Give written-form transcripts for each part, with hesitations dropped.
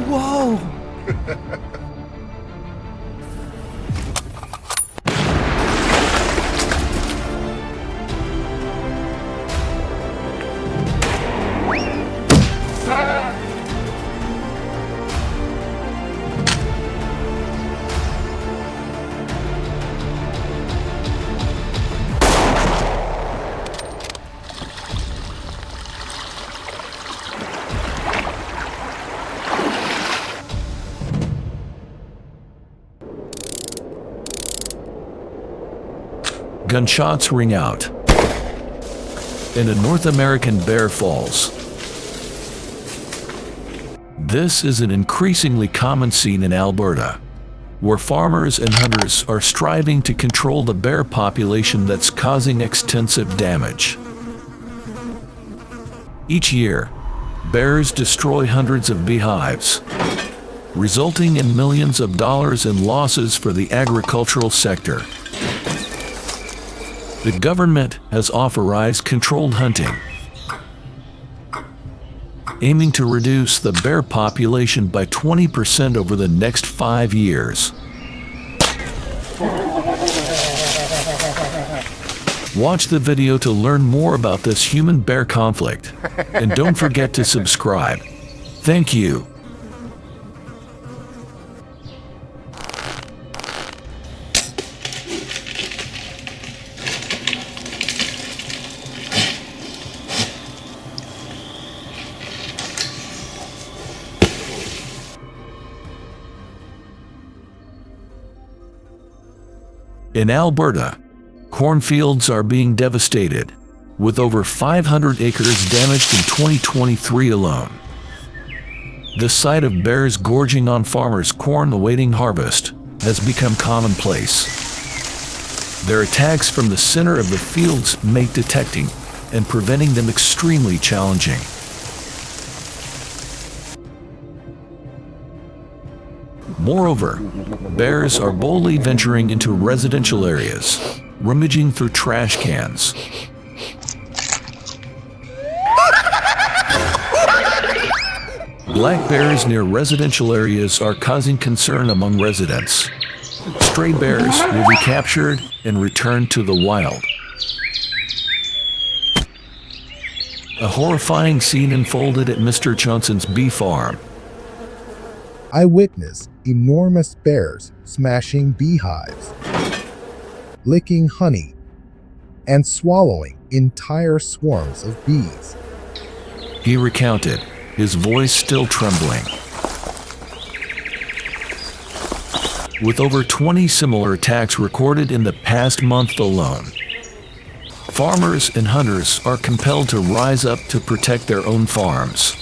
Whoa! Gunshots ring out, and a North American bear falls. This is an increasingly common scene in Alberta, where farmers and hunters are striving to control the bear population that's causing extensive damage. Each year, bears destroy hundreds of beehives, resulting in millions of dollars in losses for the agricultural sector. The government has authorized controlled hunting, aiming to reduce the bear population by 20% over the next 5 years. Watch the video to learn more about this human-bear conflict, and don't forget to subscribe. Thank you. In Alberta, cornfields are being devastated, with over 500 acres damaged in 2023 alone. The sight of bears gorging on farmers' corn awaiting harvest has become commonplace. Their attacks from the center of the fields make detecting and preventing them extremely challenging. Moreover, bears are boldly venturing into residential areas, rummaging through trash cans. Black bears near residential areas are causing concern among residents. Stray bears will be captured and returned to the wild. A horrifying scene unfolded at Mr. Johnson's bee farm. I witnessed enormous bears smashing beehives, licking honey, and swallowing entire swarms of bees. He recounted, his voice still trembling. With over 20 similar attacks recorded in the past month alone, farmers and hunters are compelled to rise up to protect their own farms.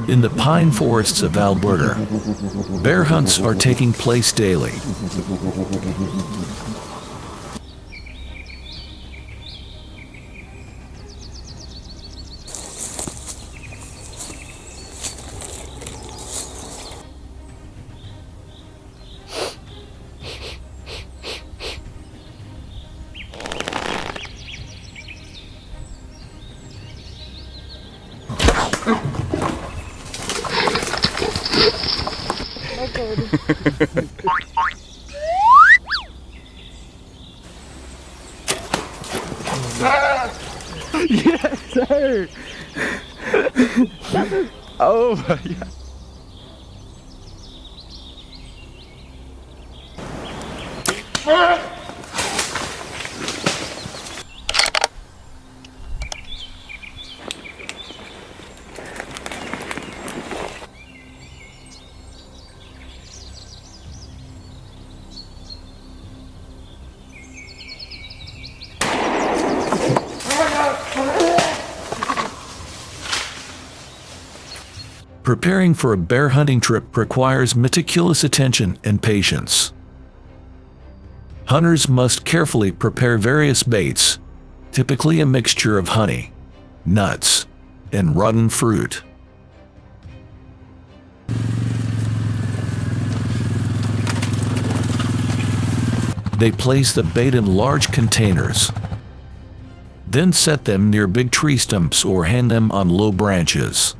In the pine forests of Alberta, bear hunts are taking place daily. Yes, sir. Oh my God. Preparing for a bear hunting trip requires meticulous attention and patience. Hunters must carefully prepare various baits, typically a mixture of honey, nuts, and rotten fruit. They place the bait in large containers, then set them near big tree stumps or hang them on low branches.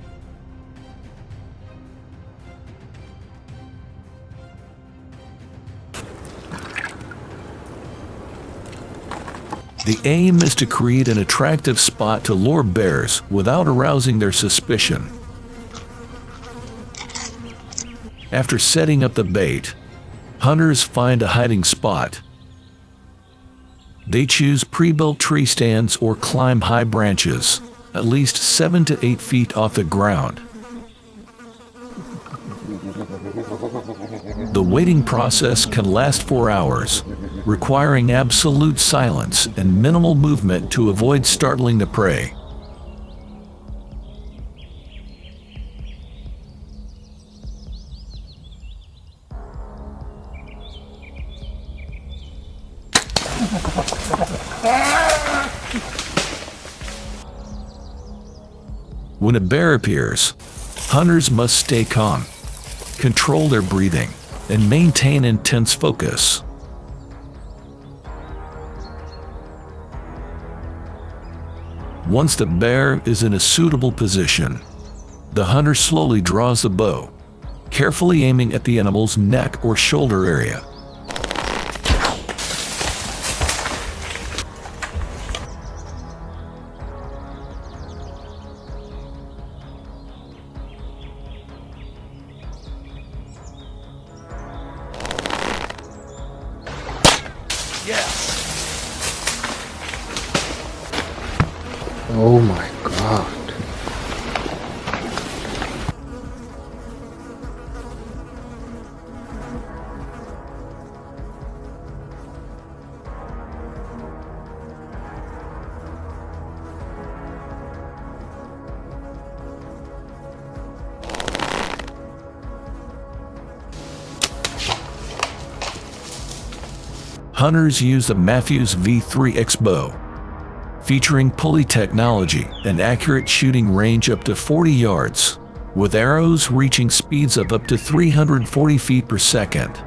The aim is to create an attractive spot to lure bears without arousing their suspicion. After setting up the bait, hunters find a hiding spot. They choose pre-built tree stands or climb high branches, at least 7 to 8 feet off the ground. The waiting process can last for hours, requiring absolute silence and minimal movement to avoid startling the prey. When a bear appears, hunters must stay calm, control their breathing, and maintain intense focus. Once the bear is in a suitable position, the hunter slowly draws the bow, carefully aiming at the animal's neck or shoulder area. Oh my God. Hunters use the Matthews V3X bow, featuring pulley technology and accurate shooting range up to 40 yards, with arrows reaching speeds of up to 340 feet per second.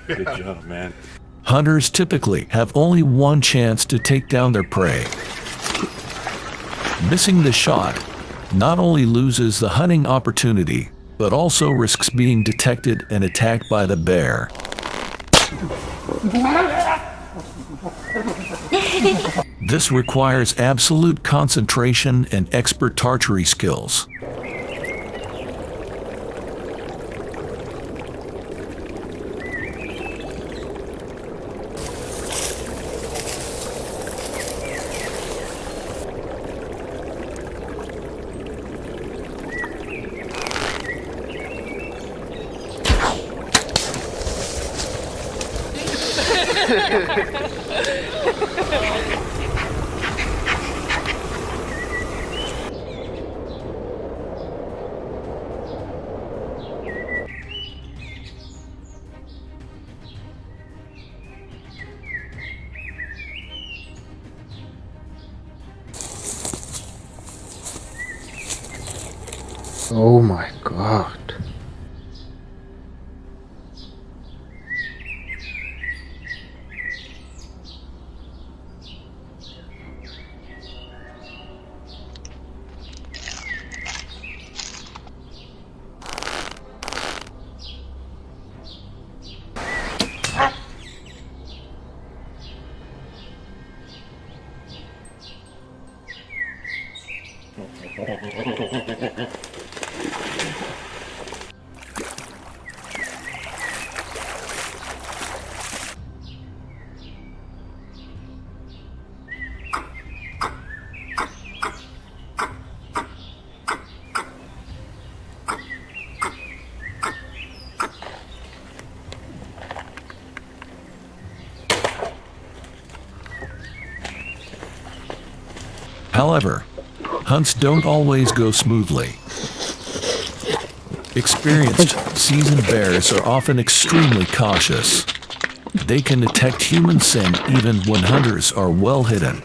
Good job, man. Hunters typically have only one chance to take down their prey. Missing the shot not only loses the hunting opportunity, but also risks being detected and attacked by the bear. This requires absolute concentration and expert archery skills. Oh my God. However, hunts don't always go smoothly. Experienced, seasoned bears are often extremely cautious. They can detect human scent even when hunters are well hidden.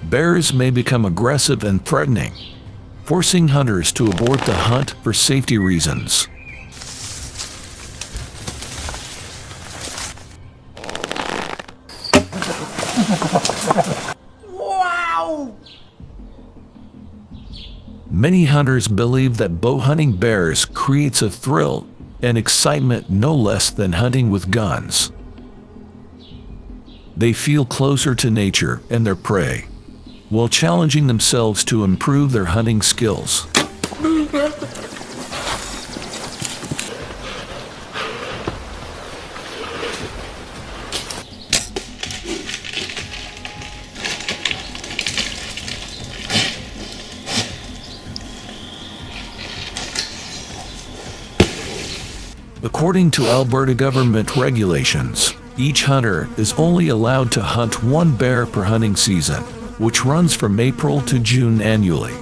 Bears may become aggressive and threatening, forcing hunters to abort the hunt for safety reasons. Wow! Many hunters believe that bow hunting bears creates a thrill and excitement no less than hunting with guns. They feel closer to nature and their prey, while challenging themselves to improve their hunting skills. According to Alberta government regulations, each hunter is only allowed to hunt one bear per hunting season, which runs from April to June annually.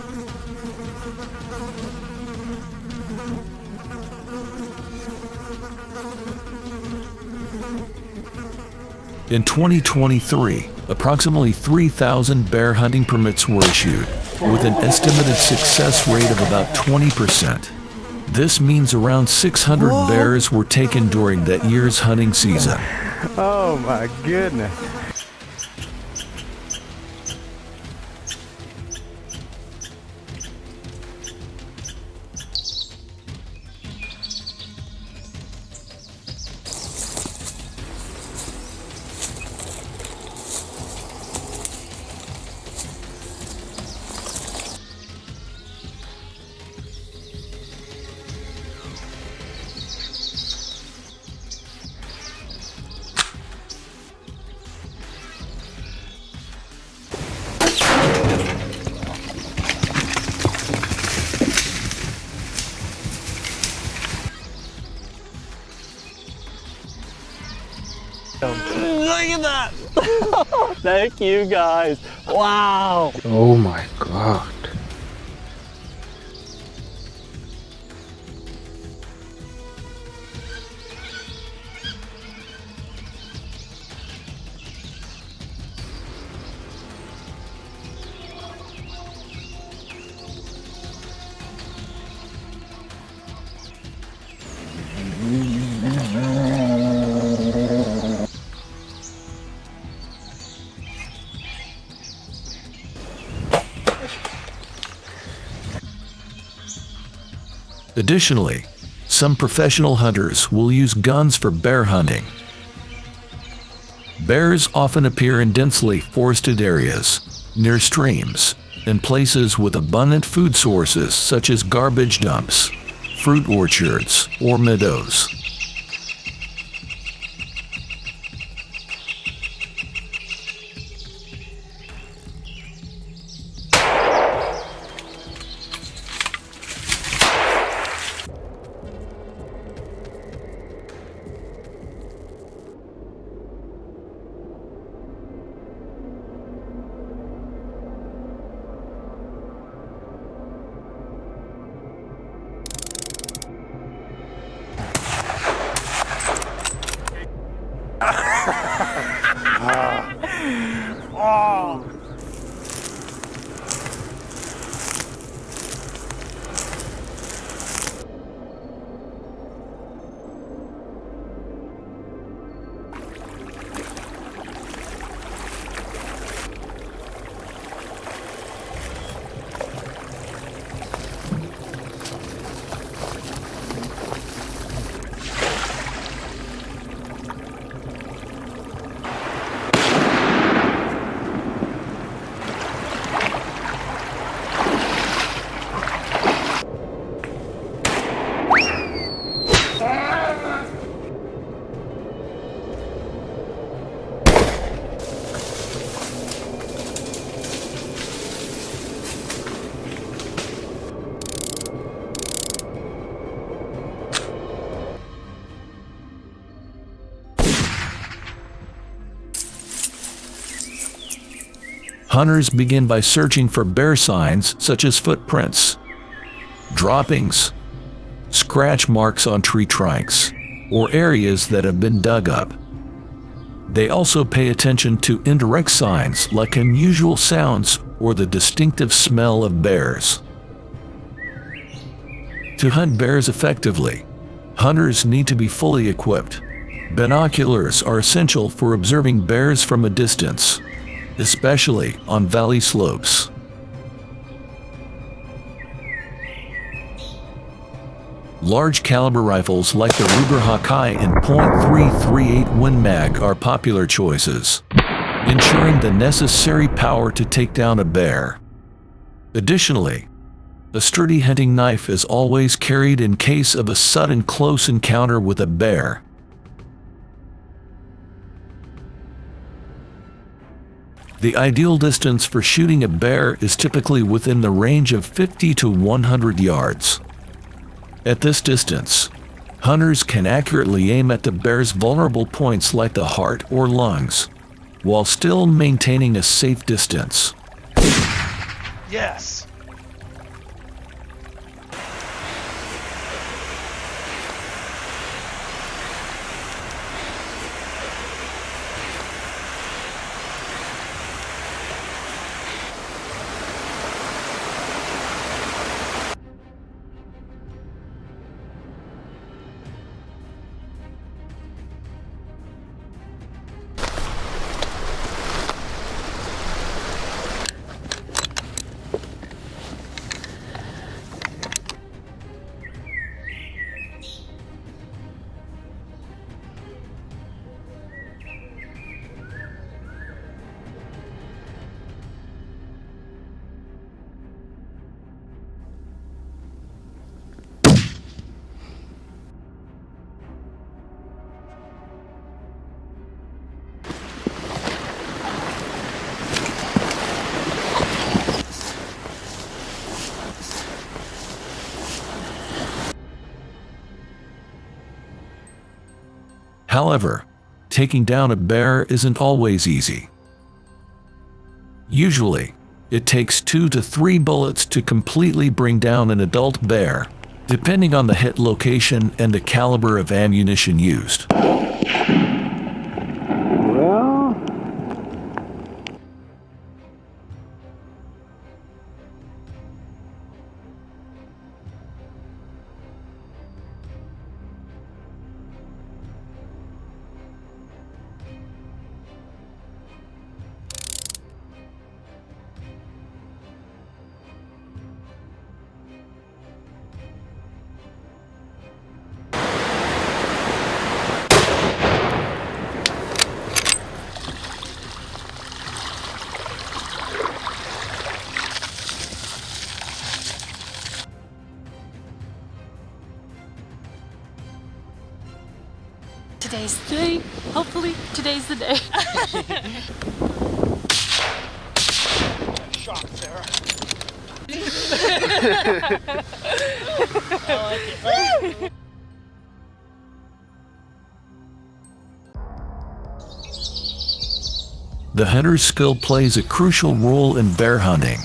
In 2023, approximately 3,000 bear hunting permits were issued, with an estimated success rate of about 20%. This means around 600 bears were taken during that year's hunting season. Oh my goodness. Look at that! Thank you guys. Wow. Oh my god. Additionally, some professional hunters will use guns for bear hunting. Bears often appear in densely forested areas, near streams, and places with abundant food sources such as garbage dumps, fruit orchards, or meadows. Oh. Hunters begin by searching for bear signs such as footprints, droppings, scratch marks on tree trunks, or areas that have been dug up. They also pay attention to indirect signs like unusual sounds or the distinctive smell of bears. To hunt bears effectively, hunters need to be fully equipped. Binoculars are essential for observing bears from a distance, especially on valley slopes. Large caliber rifles like the Ruger Hawkeye and .338 Win Mag are popular choices, ensuring the necessary power to take down a bear. Additionally, a sturdy hunting knife is always carried in case of a sudden close encounter with a bear. The ideal distance for shooting a bear is typically within the range of 50 to 100 yards. At this distance, hunters can accurately aim at the bear's vulnerable points like the heart or lungs, while still maintaining a safe distance. Yes! However, taking down a bear isn't always easy. Usually, it takes 2 to 3 bullets to completely bring down an adult bear, depending on the hit location and the caliber of ammunition used. Well, Today's the day. Hopefully, today's the day. Shot, Sarah. The hunter's skill plays a crucial role in bear hunting.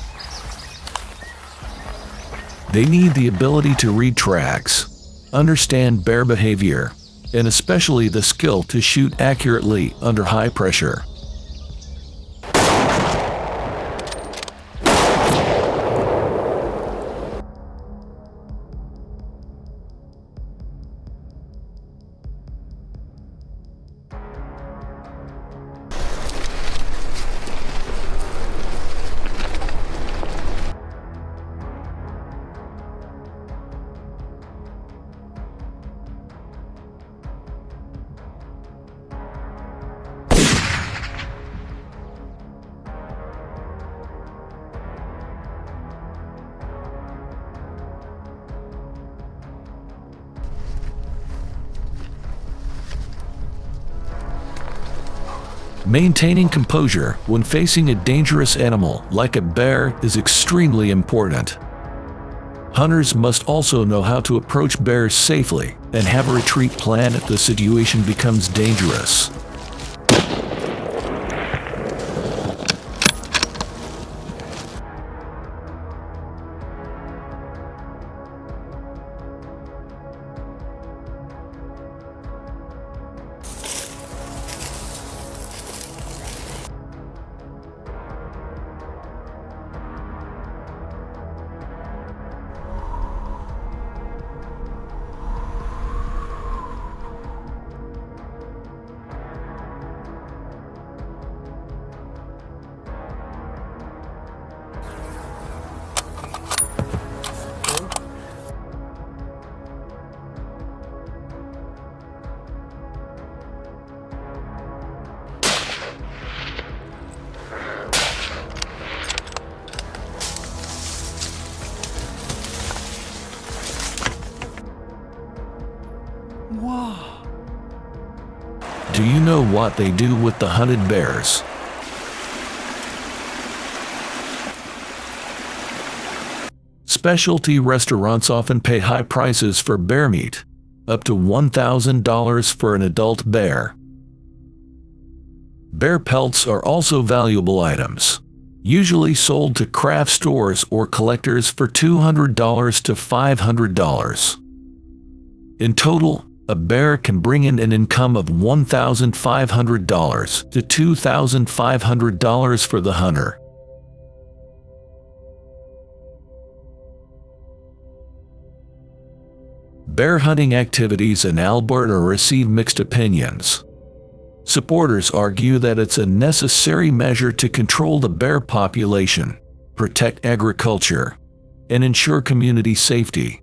They need the ability to read tracks, understand bear behavior, and especially the skill to shoot accurately under high pressure. Maintaining composure when facing a dangerous animal like a bear is extremely important. Hunters must also know how to approach bears safely and have a retreat plan if the situation becomes dangerous. know what they do with the hunted bears? Specialty restaurants often pay high prices for bear meat, up to $1,000 for an adult bear. Bear pelts are also valuable items, usually sold to craft stores or collectors for $200 to $500. In total, a bear can bring in an income of $1,500 to $2,500 for the hunter. Bear hunting activities in Alberta receive mixed opinions. Supporters argue that it's a necessary measure to control the bear population, protect agriculture, and ensure community safety.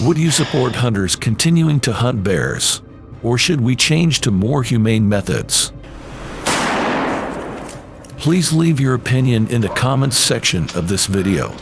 Would you support hunters continuing to hunt bears, or should we change to more humane methods? Please leave your opinion in the comments section of this video.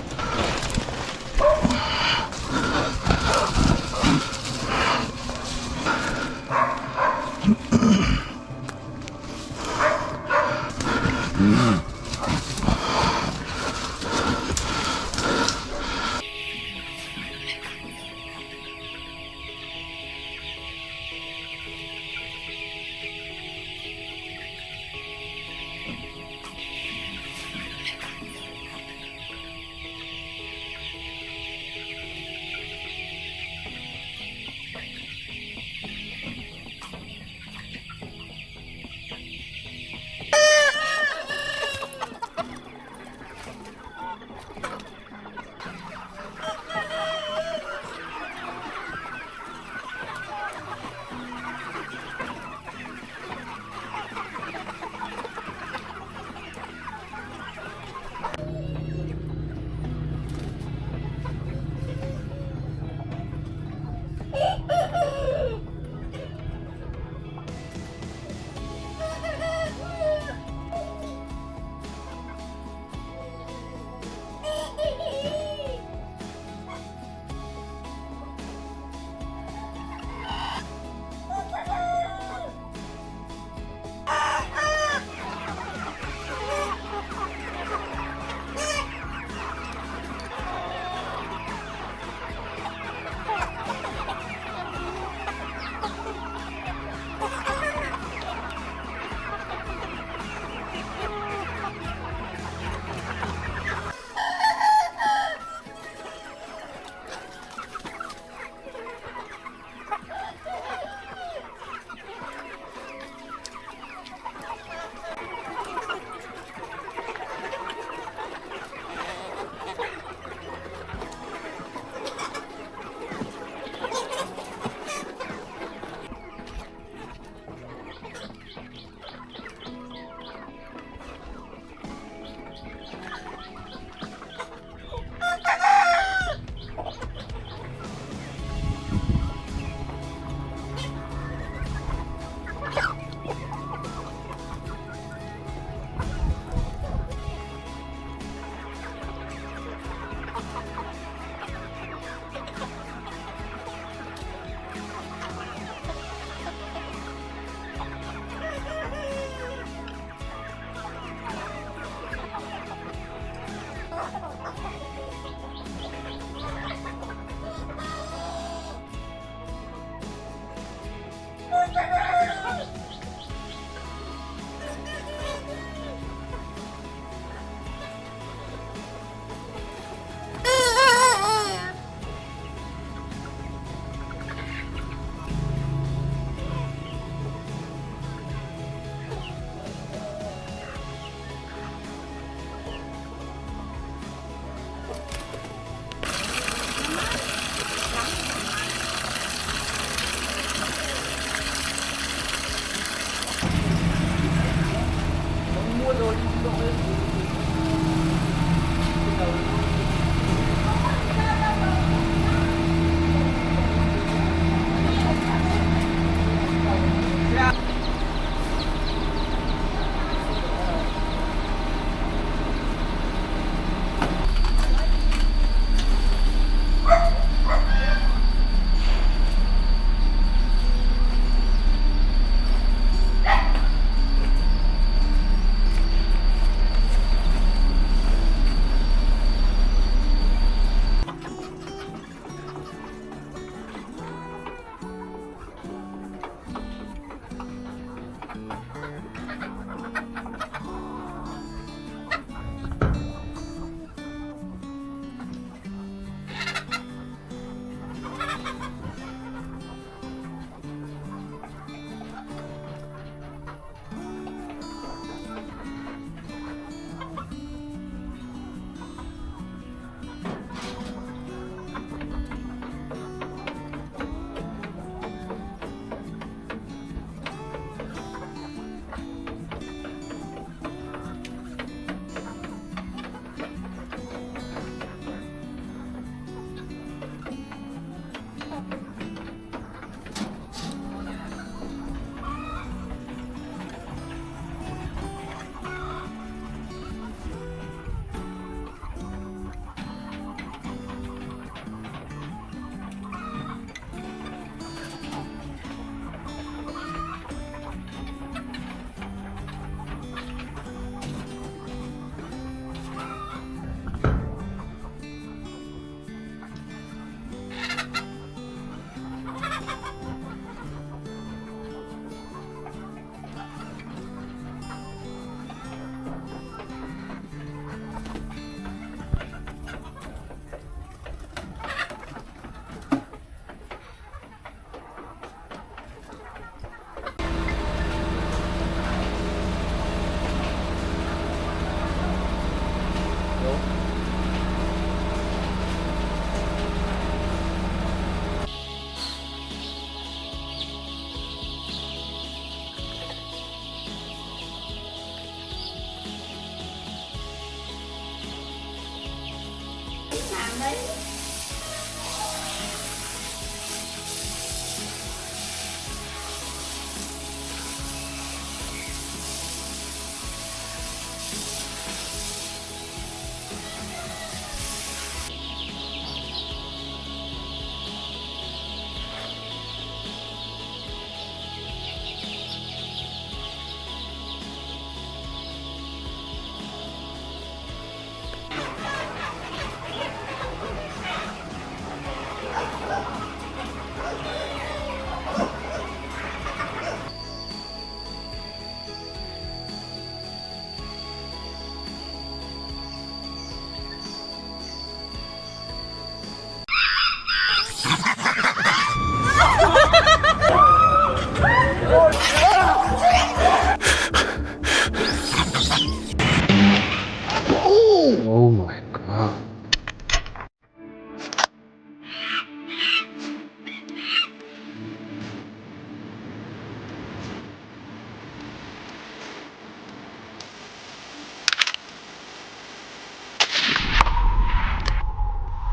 Oh my god.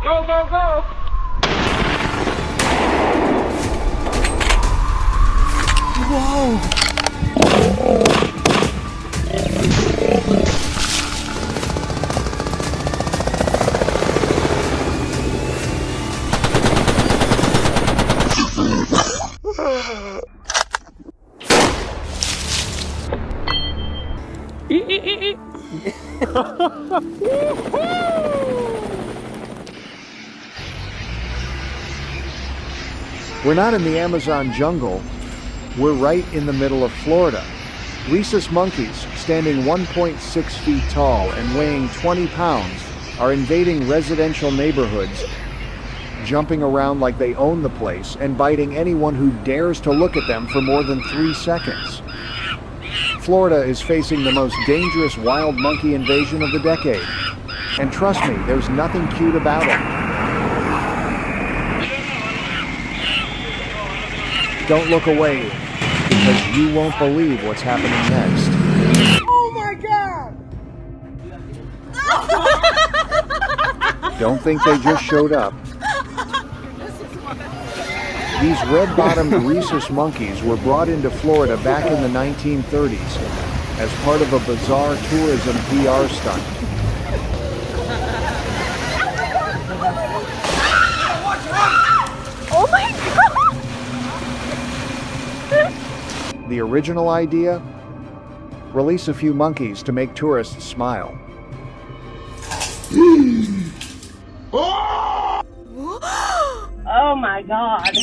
Go, go, go! We're not in the Amazon jungle. We're right in the middle of Florida. Rhesus monkeys, standing 1.6 feet tall and weighing 20 pounds, are invading residential neighborhoods, jumping around like they own the place and biting anyone who dares to look at them for more than 3 seconds. Florida is facing the most dangerous wild monkey invasion of the decade. And trust me, there's nothing cute about it. Don't look away, because you won't believe what's happening next. Oh my god! Don't think they just showed up. These red-bottomed rhesus monkeys were brought into Florida back in the 1930s as part of a bizarre tourism PR stunt. Oh my god! The original idea? Release a few monkeys to make tourists smile. Oh my god.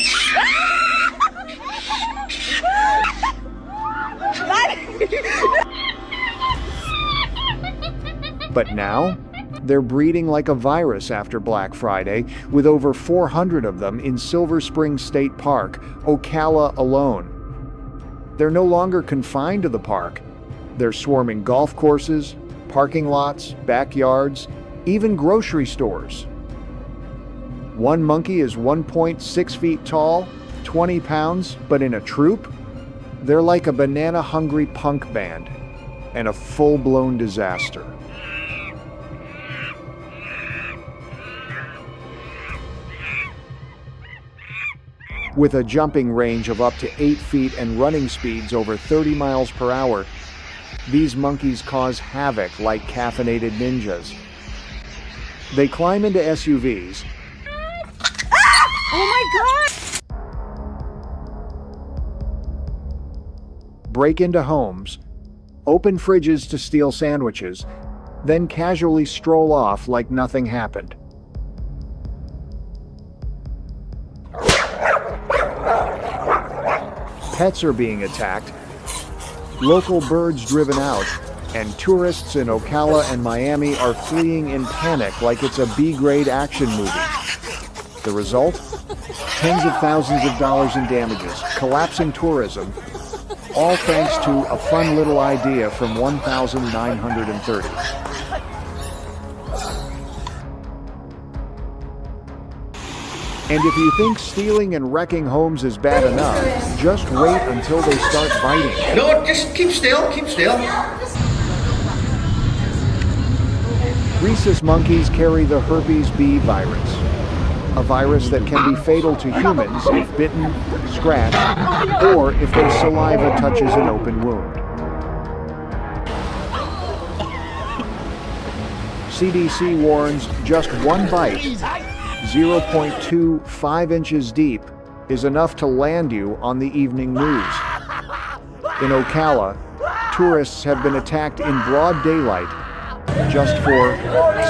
But now, they're breeding like a virus after Black Friday, with over 400 of them in Silver Spring State Park, Ocala alone. They're no longer confined to the park. They're swarming golf courses, parking lots, backyards, even grocery stores. One monkey is 1.6 feet tall, 20 pounds, but in a troop, they're like a banana-hungry punk band and a full-blown disaster. With a jumping range of up to 8 feet and running speeds over 30 miles per hour, these monkeys cause havoc like caffeinated ninjas. They climb into SUVs, Oh my God! break into homes, open fridges to steal sandwiches, then casually stroll off like nothing happened. Pets are being attacked, local birds driven out, and tourists in Ocala and Miami are fleeing in panic like it's a B-grade action movie. The result? Tens of thousands of dollars in damages, collapsing tourism, all thanks to a fun little idea from 1,930. And if you think stealing and wrecking homes is bad enough, just wait until they start biting. No, just keep still, keep still. Rhesus monkeys carry the herpes B virus, a virus that can be fatal to humans if bitten, scratched, or if their saliva touches an open wound. CDC warns just one bite, 0.25 inches deep, is enough to land you on the evening news. In Ocala, tourists have been attacked in broad daylight just for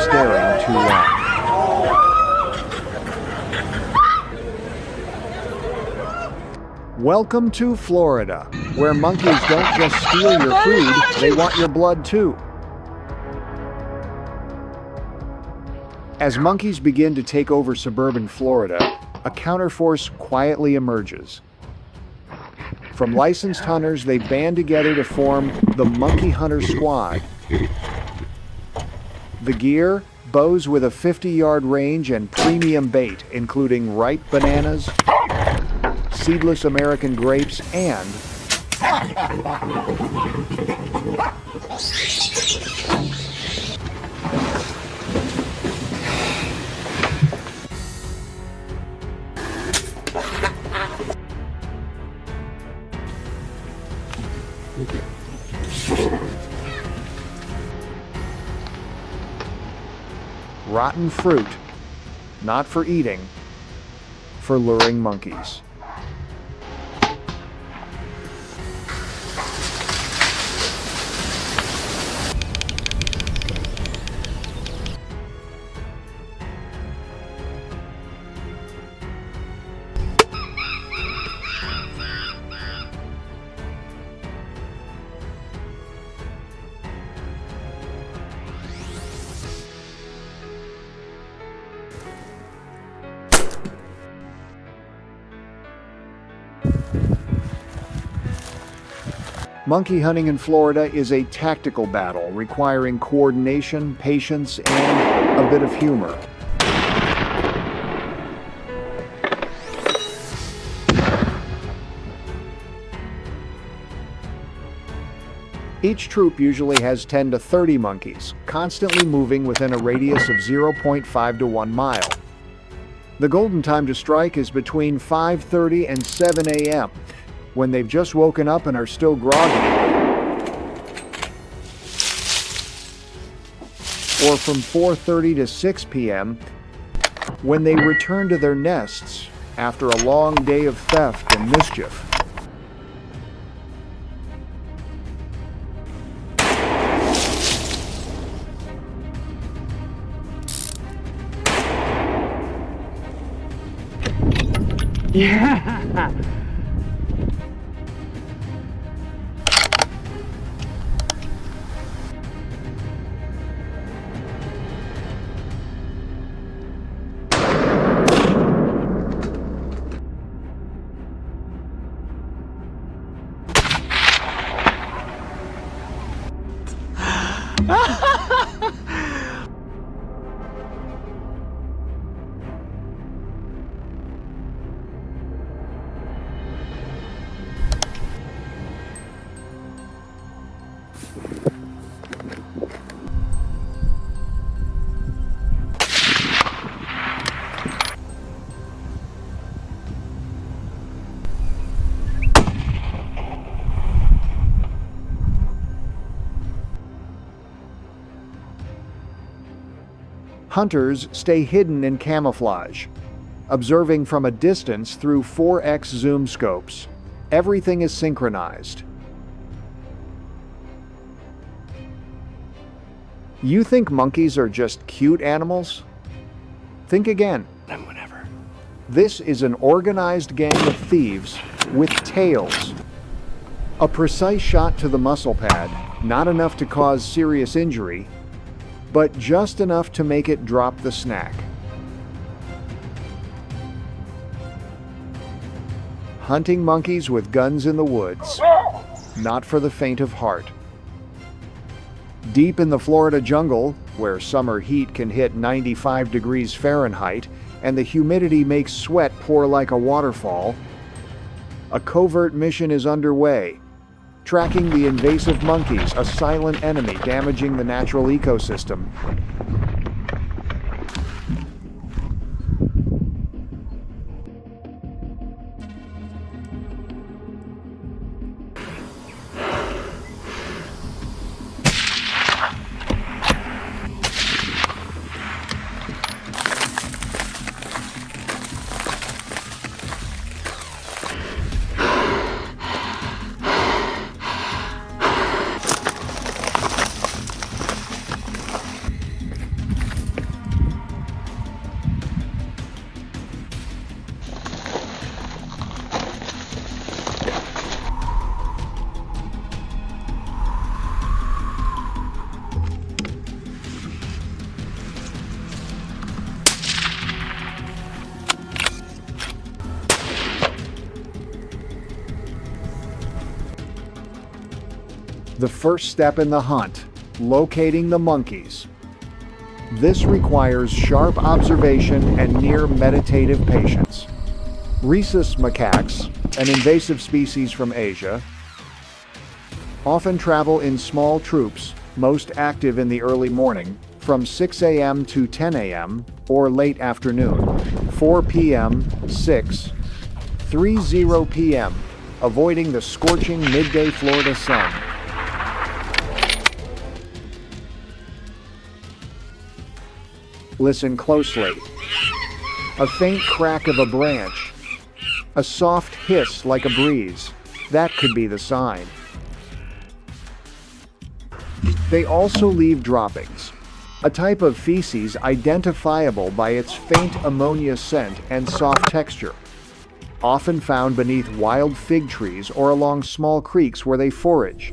staring too long. Welcome to Florida, where monkeys don't just steal your food, they want your blood too. As monkeys begin to take over suburban Florida, a counterforce quietly emerges. From licensed hunters, they band together to form the Monkey Hunter Squad. The gear, bows with a 50-yard range and premium bait, including ripe bananas, seedless American grapes, and rotten fruit, not for eating, for luring monkeys. Monkey hunting in Florida is a tactical battle requiring coordination, patience, and a bit of humor. Each troop usually has 10 to 30 monkeys, constantly moving within a radius of 0.5 to 1 mile. The golden time to strike is between 5:30 and 7 a.m., when they've just woken up and are still groggy, or from 4:30 to 6 p.m., when they return to their nests after a long day of theft and mischief. Yeah. Hunters stay hidden in camouflage, observing from a distance through 4x zoom scopes. Everything is synchronized. You think monkeys are just cute animals? Think again. And whatever. This is an organized gang of thieves with tails. A precise shot to the muscle pad, not enough to cause serious injury, but just enough to make it drop the snack. Hunting monkeys with guns in the woods, not for the faint of heart. Deep in the Florida jungle, where summer heat can hit 95 degrees Fahrenheit and the humidity makes sweat pour like a waterfall, a covert mission is underway, tracking the invasive monkeys, a silent enemy damaging the natural ecosystem. The first step in the hunt, locating the monkeys. This requires sharp observation and near meditative patience. Rhesus macaques, an invasive species from Asia, often travel in small troops, most active in the early morning, from 6 a.m. to 10 a.m. or late afternoon, 4 p.m., 6, 3:00 p.m., avoiding the scorching midday Florida sun. Listen closely. A faint crack of a branch. A soft hiss like a breeze. That could be the sign. They also leave droppings, a type of feces identifiable by its faint ammonia scent and soft texture, often found beneath wild fig trees or along small creeks where they forage.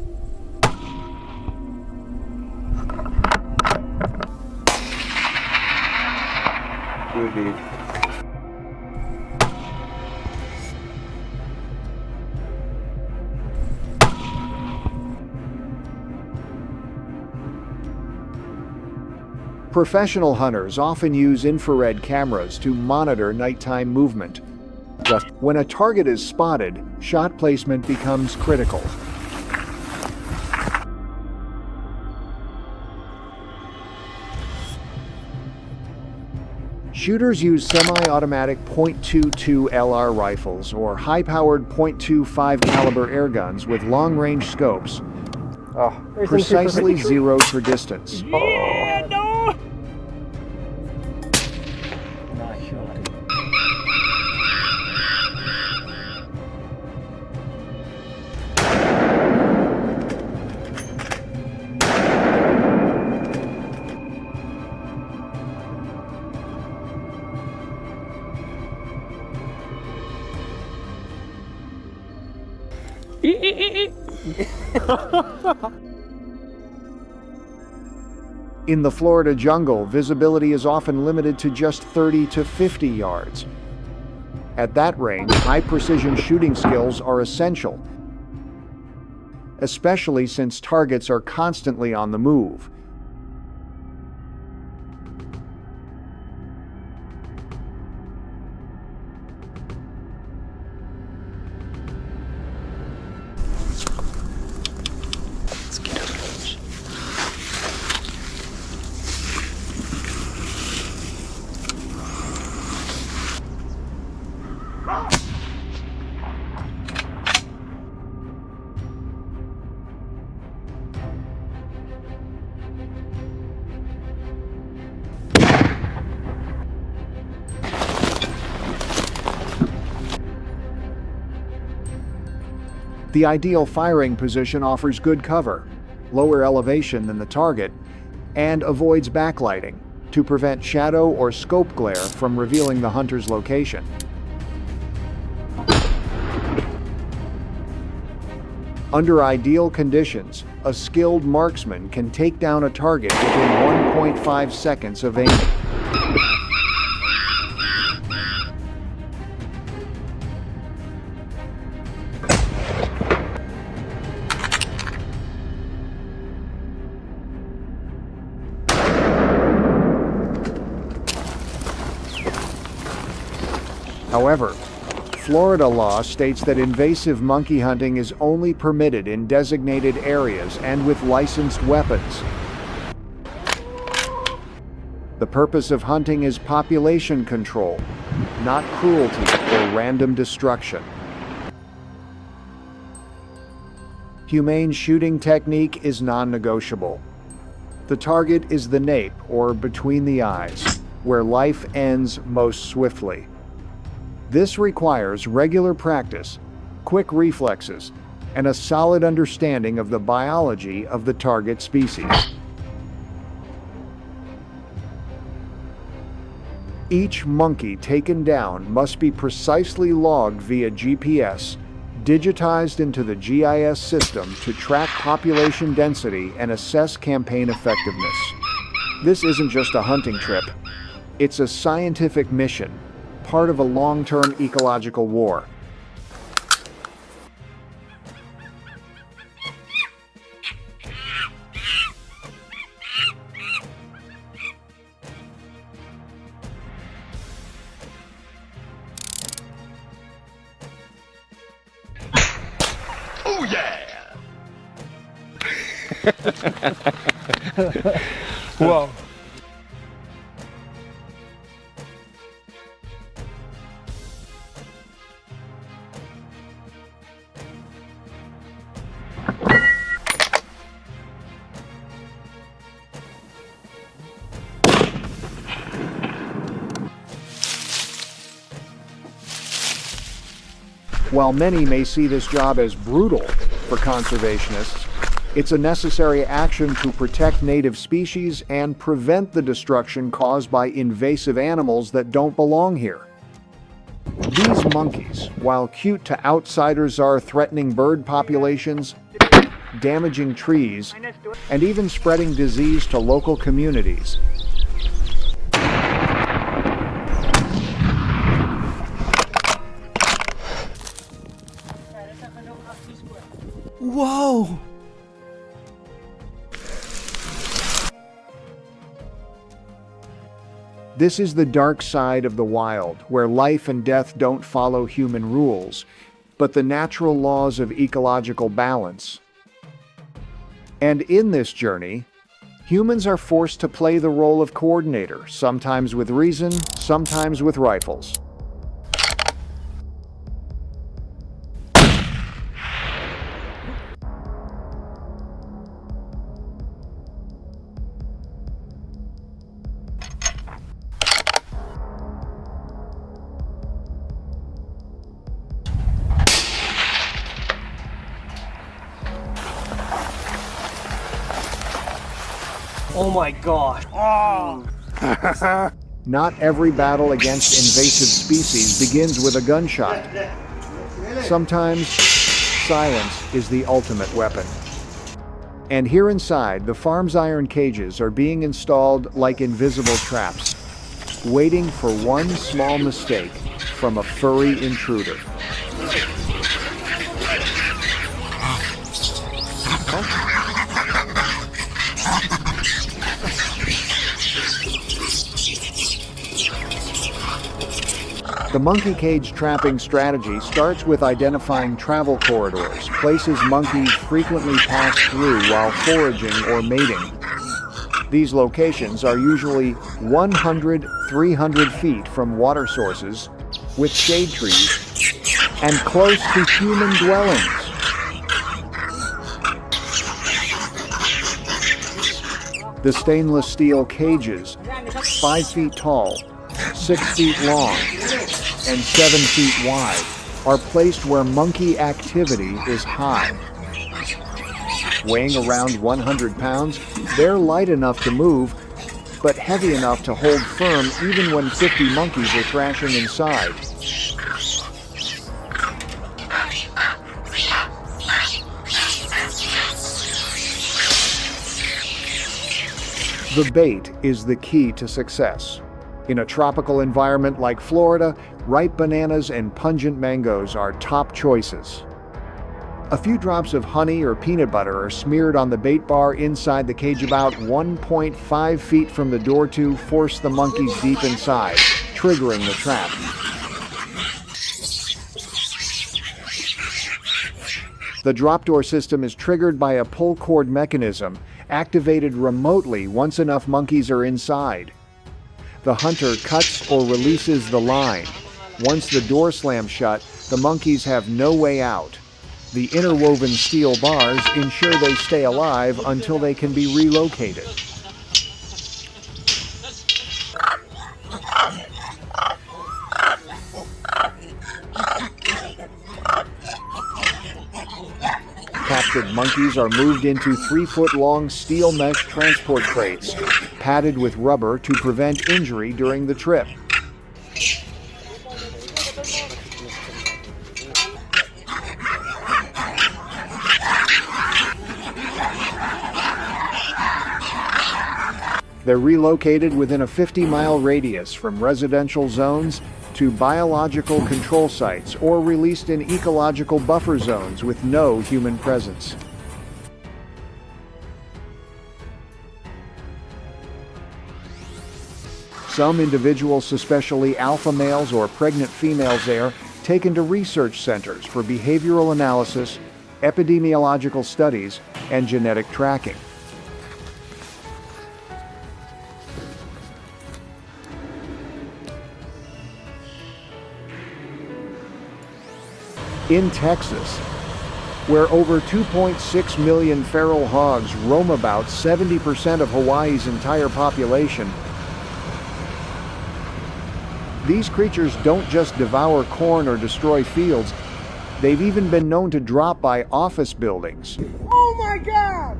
Professional hunters often use infrared cameras to monitor nighttime movement. Just when a target is spotted, shot placement becomes critical. Shooters use semi-automatic .22 LR rifles or high-powered .25 caliber air guns with long-range scopes, precisely zeroed for distance. Yeah, no! Nice shot. In the Florida jungle, visibility is often limited to just 30 to 50 yards. At that range, high-precision shooting skills are essential, especially since targets are constantly on the move. The ideal firing position offers good cover, lower elevation than the target, and avoids backlighting to prevent shadow or scope glare from revealing the hunter's location. Under ideal conditions, a skilled marksman can take down a target within 1.5 seconds of aiming. However, Florida law states that invasive monkey hunting is only permitted in designated areas and with licensed weapons. The purpose of hunting is population control, not cruelty or random destruction. Humane shooting technique is non-negotiable. The target is the nape, or between the eyes, where life ends most swiftly. This requires regular practice, quick reflexes, and a solid understanding of the biology of the target species. Each monkey taken down must be precisely logged via GPS, digitized into the GIS system to track population density and assess campaign effectiveness. This isn't just a hunting trip. It's a scientific mission, part of a long-term ecological war. Oh yeah! Whoa. While many may see this job as brutal for conservationists, it's a necessary action to protect native species and prevent the destruction caused by invasive animals that don't belong here. These monkeys, while cute to outsiders, are threatening bird populations, damaging trees, and even spreading disease to local communities. Whoa! This is the dark side of the wild, where life and death don't follow human rules, but the natural laws of ecological balance. And in this journey, humans are forced to play the role of coordinator, sometimes with reason, sometimes with rifles. Oh my god. Oh. Not every battle against invasive species begins with a gunshot. Sometimes, silence is the ultimate weapon. And here inside, the farm's iron cages are being installed like invisible traps, waiting for one small mistake from a furry intruder. The monkey cage trapping strategy starts with identifying travel corridors, places monkeys frequently pass through while foraging or mating. These locations are usually 100-300 feet from water sources, with shade trees, and close to human dwellings. The stainless steel cages, 5 feet tall, 6 feet long, and 7 feet wide, are placed where monkey activity is high. Weighing around 100 pounds, they're light enough to move, but heavy enough to hold firm even when 50 monkeys are thrashing inside. The bait is the key to success. In a tropical environment like Florida, ripe bananas and pungent mangoes are top choices. A few drops of honey or peanut butter are smeared on the bait bar inside the cage about 1.5 feet from the door to force the monkeys deep inside, triggering the trap. The drop door system is triggered by a pull cord mechanism, activated remotely once enough monkeys are inside. The hunter cuts or releases the line. Once the door slams shut, the monkeys have no way out. The interwoven steel bars ensure they stay alive until they can be relocated. Captured monkeys are moved into 3-foot-long steel mesh transport crates, padded with rubber to prevent injury during the trip. They're relocated within a 50-mile radius from residential zones to biological control sites or released in ecological buffer zones with no human presence. Some individuals, especially alpha males or pregnant females, are taken to research centers for behavioral analysis, epidemiological studies, and genetic tracking. In Texas, where over 2.6 million feral hogs roam about 70% of Hawaii's entire population, these creatures don't just devour corn or destroy fields, they've even been known to drop by office buildings. Oh my God!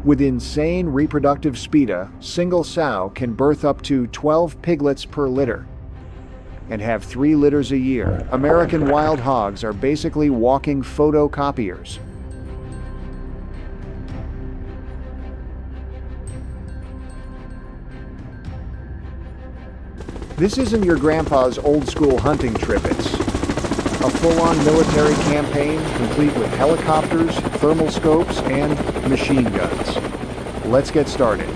With insane reproductive speed, a single sow can birth up to 12 piglets per litter and have 3 litters a year. American wild hogs are basically walking photocopiers. This isn't your grandpa's old-school hunting trip. It's a full-on military campaign complete with helicopters, thermal scopes, and machine guns. Let's get started.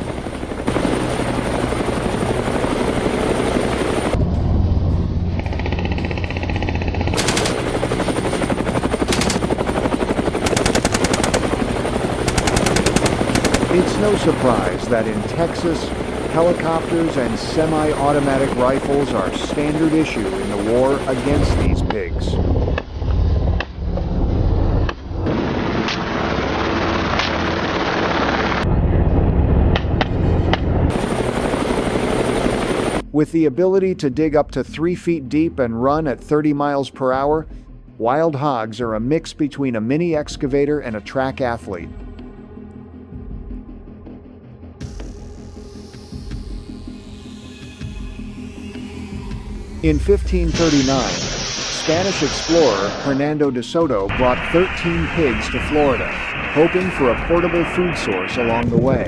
It's no surprise that in Texas, helicopters and semi-automatic rifles are standard issue in the war against these pigs. With the ability to dig up to 3 feet deep and run at 30 miles per hour, wild hogs are a mix between a mini excavator and a track athlete. In 1539, Spanish explorer Hernando de Soto brought 13 pigs to Florida, hoping for a portable food source along the way.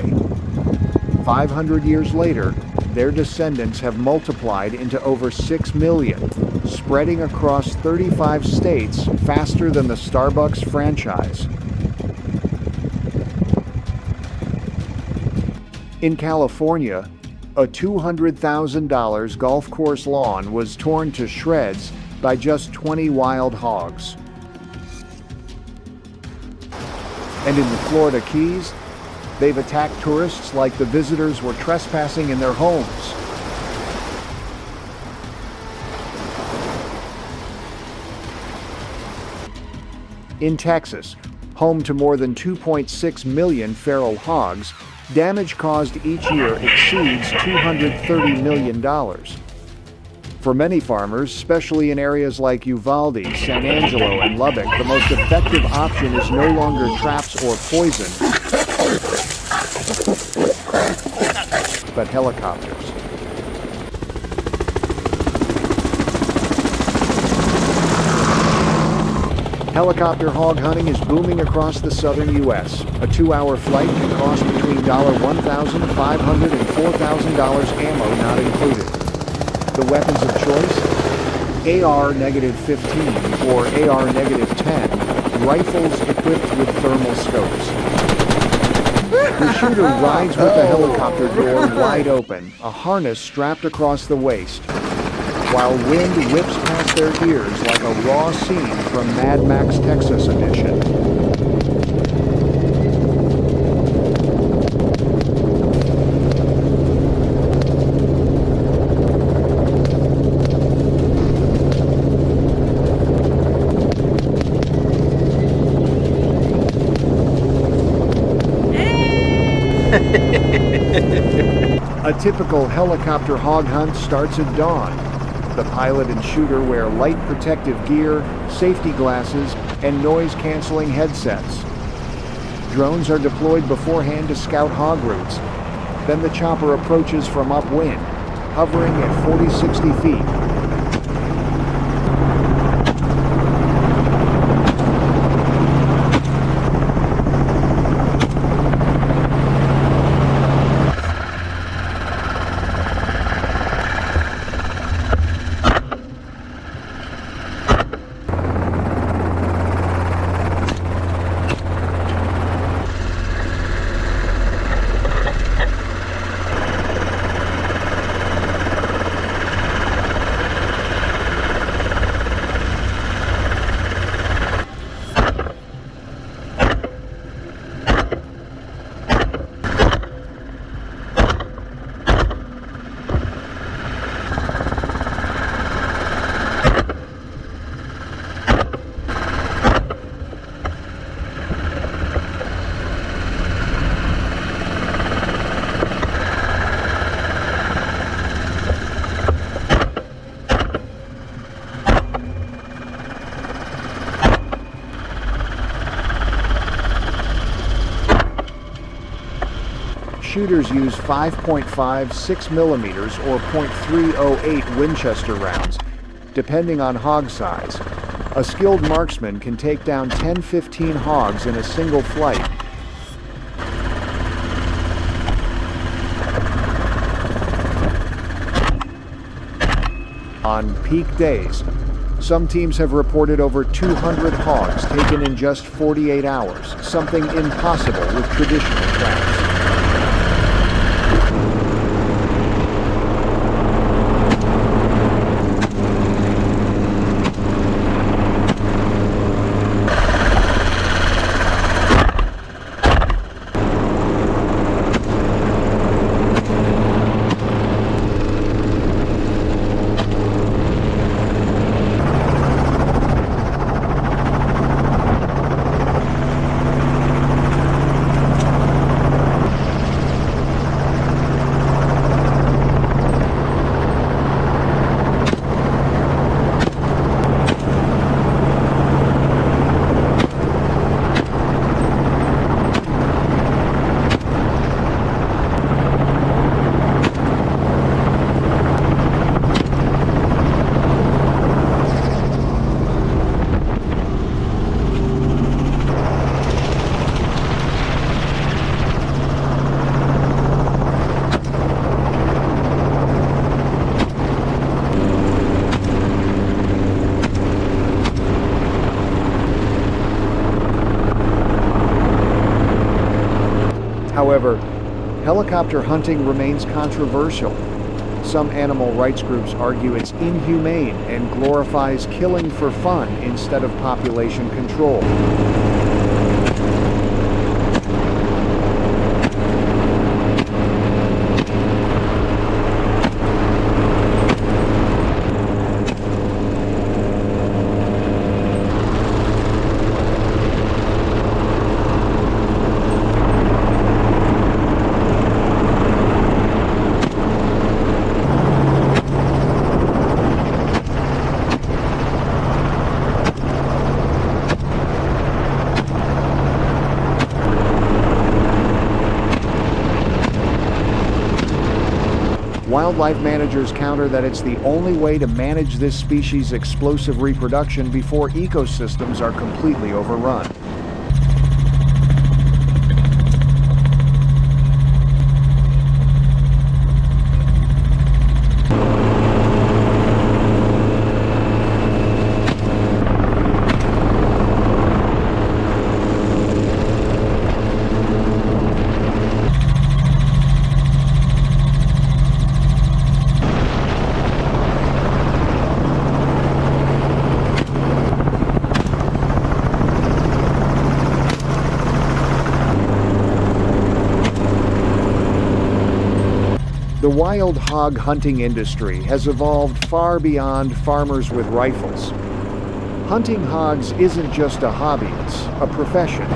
500 years later, their descendants have multiplied into over 6 million, spreading across 35 states faster than the Starbucks franchise. In California, a $200,000 golf course lawn was torn to shreds by just 20 wild hogs. And in the Florida Keys, they've attacked tourists like the visitors were trespassing in their homes. In Texas, home to more than 2.6 million feral hogs, Damage caused each year exceeds $230 million. For many farmers, especially in areas like Uvalde, San Angelo, and Lubbock, the most effective option is no longer traps or poison, but helicopters. Helicopter hog hunting is booming across the southern U.S. A 2-hour flight can cost between $1,500 and $4,000, ammo not included. The weapons of choice? AR-15 or AR-10, rifles equipped with thermal scopes. The shooter rides with the helicopter door wide open, a harness strapped across the waist, while wind whips past their ears like a raw scene from Mad Max Texas Edition. A typical helicopter hog hunt starts at dawn. The pilot and shooter wear light protective gear, safety glasses, and noise-canceling headsets. Drones are deployed beforehand to scout hog routes. Then the chopper approaches from upwind, hovering at 40-60 feet. Shooters use 5.5, 6mm, or .308 Winchester rounds, depending on hog size. A skilled marksman can take down 10-15 hogs in a single flight. On peak days, some teams have reported over 200 hogs taken in just 48 hours, something impossible with traditional traps. However, helicopter hunting remains controversial. Some animal rights groups argue it's inhumane and glorifies killing for fun instead of population control. Wildlife managers counter that it's the only way to manage this species' explosive reproduction before ecosystems are completely overrun. The wild hog hunting industry has evolved far beyond farmers with rifles. Hunting hogs isn't just a hobby, it's a profession.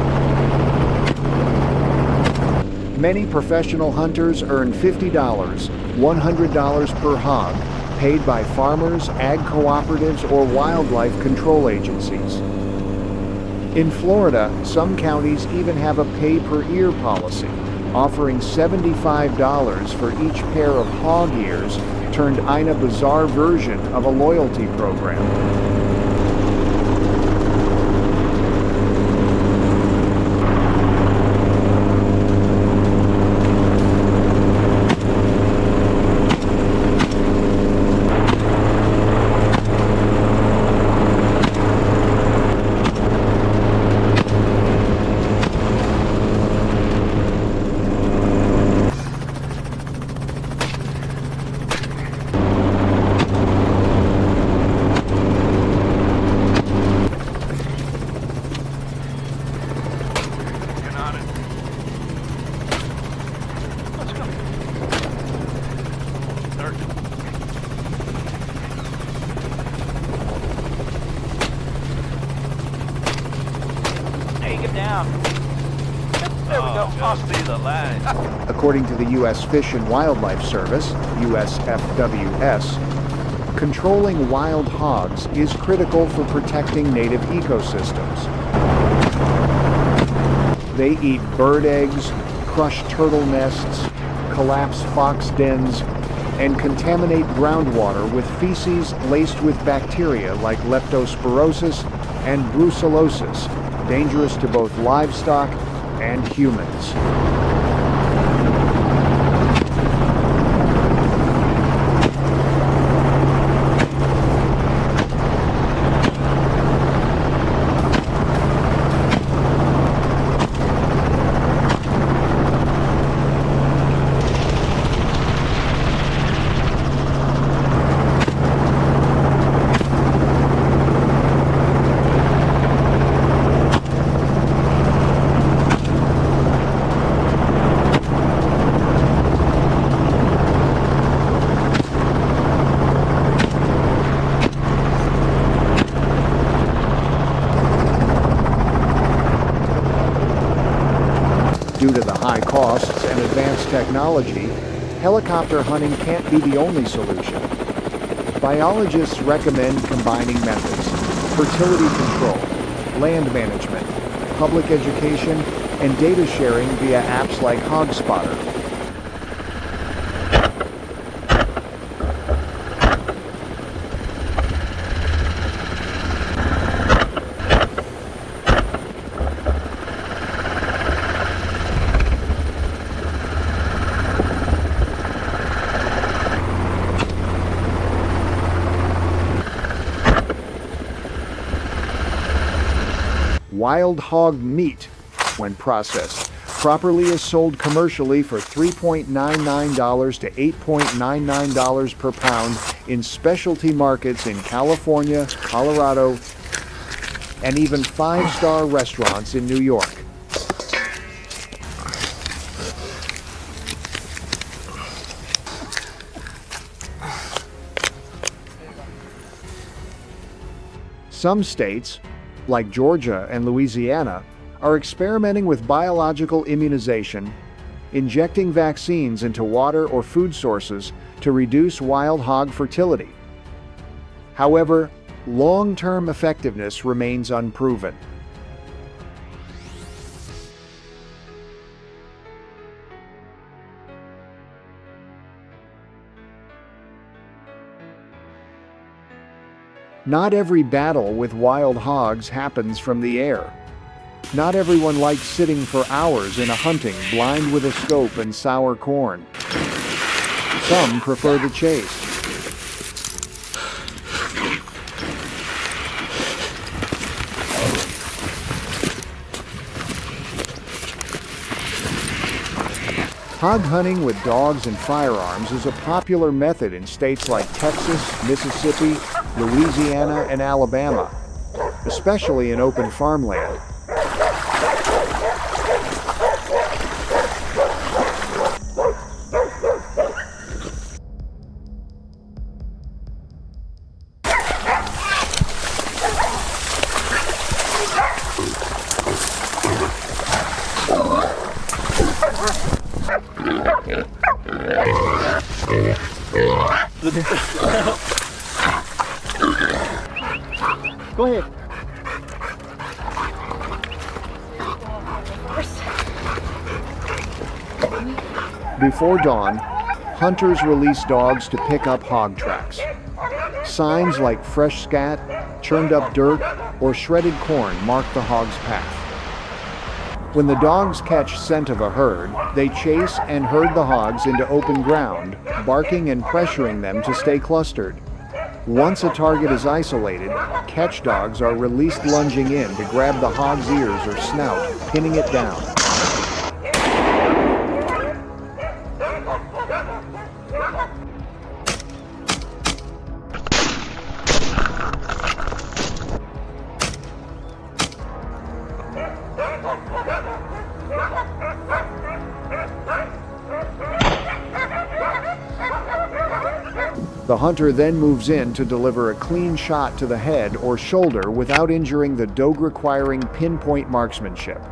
Many professional hunters earn $50, $100 per hog, paid by farmers, ag cooperatives, or wildlife control agencies. In Florida, some counties even have a pay-per-ear policy, offering $75 for each pair of hog ears, turned in a bizarre version of a loyalty program. There we go. I see the line. According to the U.S. Fish and Wildlife Service, USFWS, controlling wild hogs is critical for protecting native ecosystems. They eat bird eggs, crush turtle nests, collapse fox dens, and contaminate groundwater with feces laced with bacteria like leptospirosis and brucellosis, dangerous to both livestock and humans. Due to the high costs and advanced technology, helicopter hunting can't be the only solution. Biologists recommend combining methods: fertility control, land management, public education, and data sharing via apps like HogSpotter. Wild hog meat, when processed, properly is sold commercially for $3.99 to $8.99 per pound in specialty markets in California, Colorado, and even five-star restaurants in New York. Some states, like Georgia and Louisiana, are experimenting with biological immunization, injecting vaccines into water or food sources to reduce wild hog fertility. However, long-term effectiveness remains unproven. Not every battle with wild hogs happens from the air. Not everyone likes sitting for hours in a hunting blind with a scope and sour corn. Some prefer the chase. Hog hunting with dogs and firearms is a popular method in states like Texas, Mississippi, Louisiana, and Alabama, especially in open farmland. Go ahead. Before dawn, hunters release dogs to pick up hog tracks. Signs like fresh scat, churned up dirt, or shredded corn mark the hog's path. When the dogs catch scent of a herd, they chase and herd the hogs into open ground, barking and pressuring them to stay clustered. Once a target is isolated, catch dogs are released lunging in to grab the hog's ears or snout, pinning it down. The hunter then moves in to deliver a clean shot to the head or shoulder without injuring the dog, requiring pinpoint marksmanship.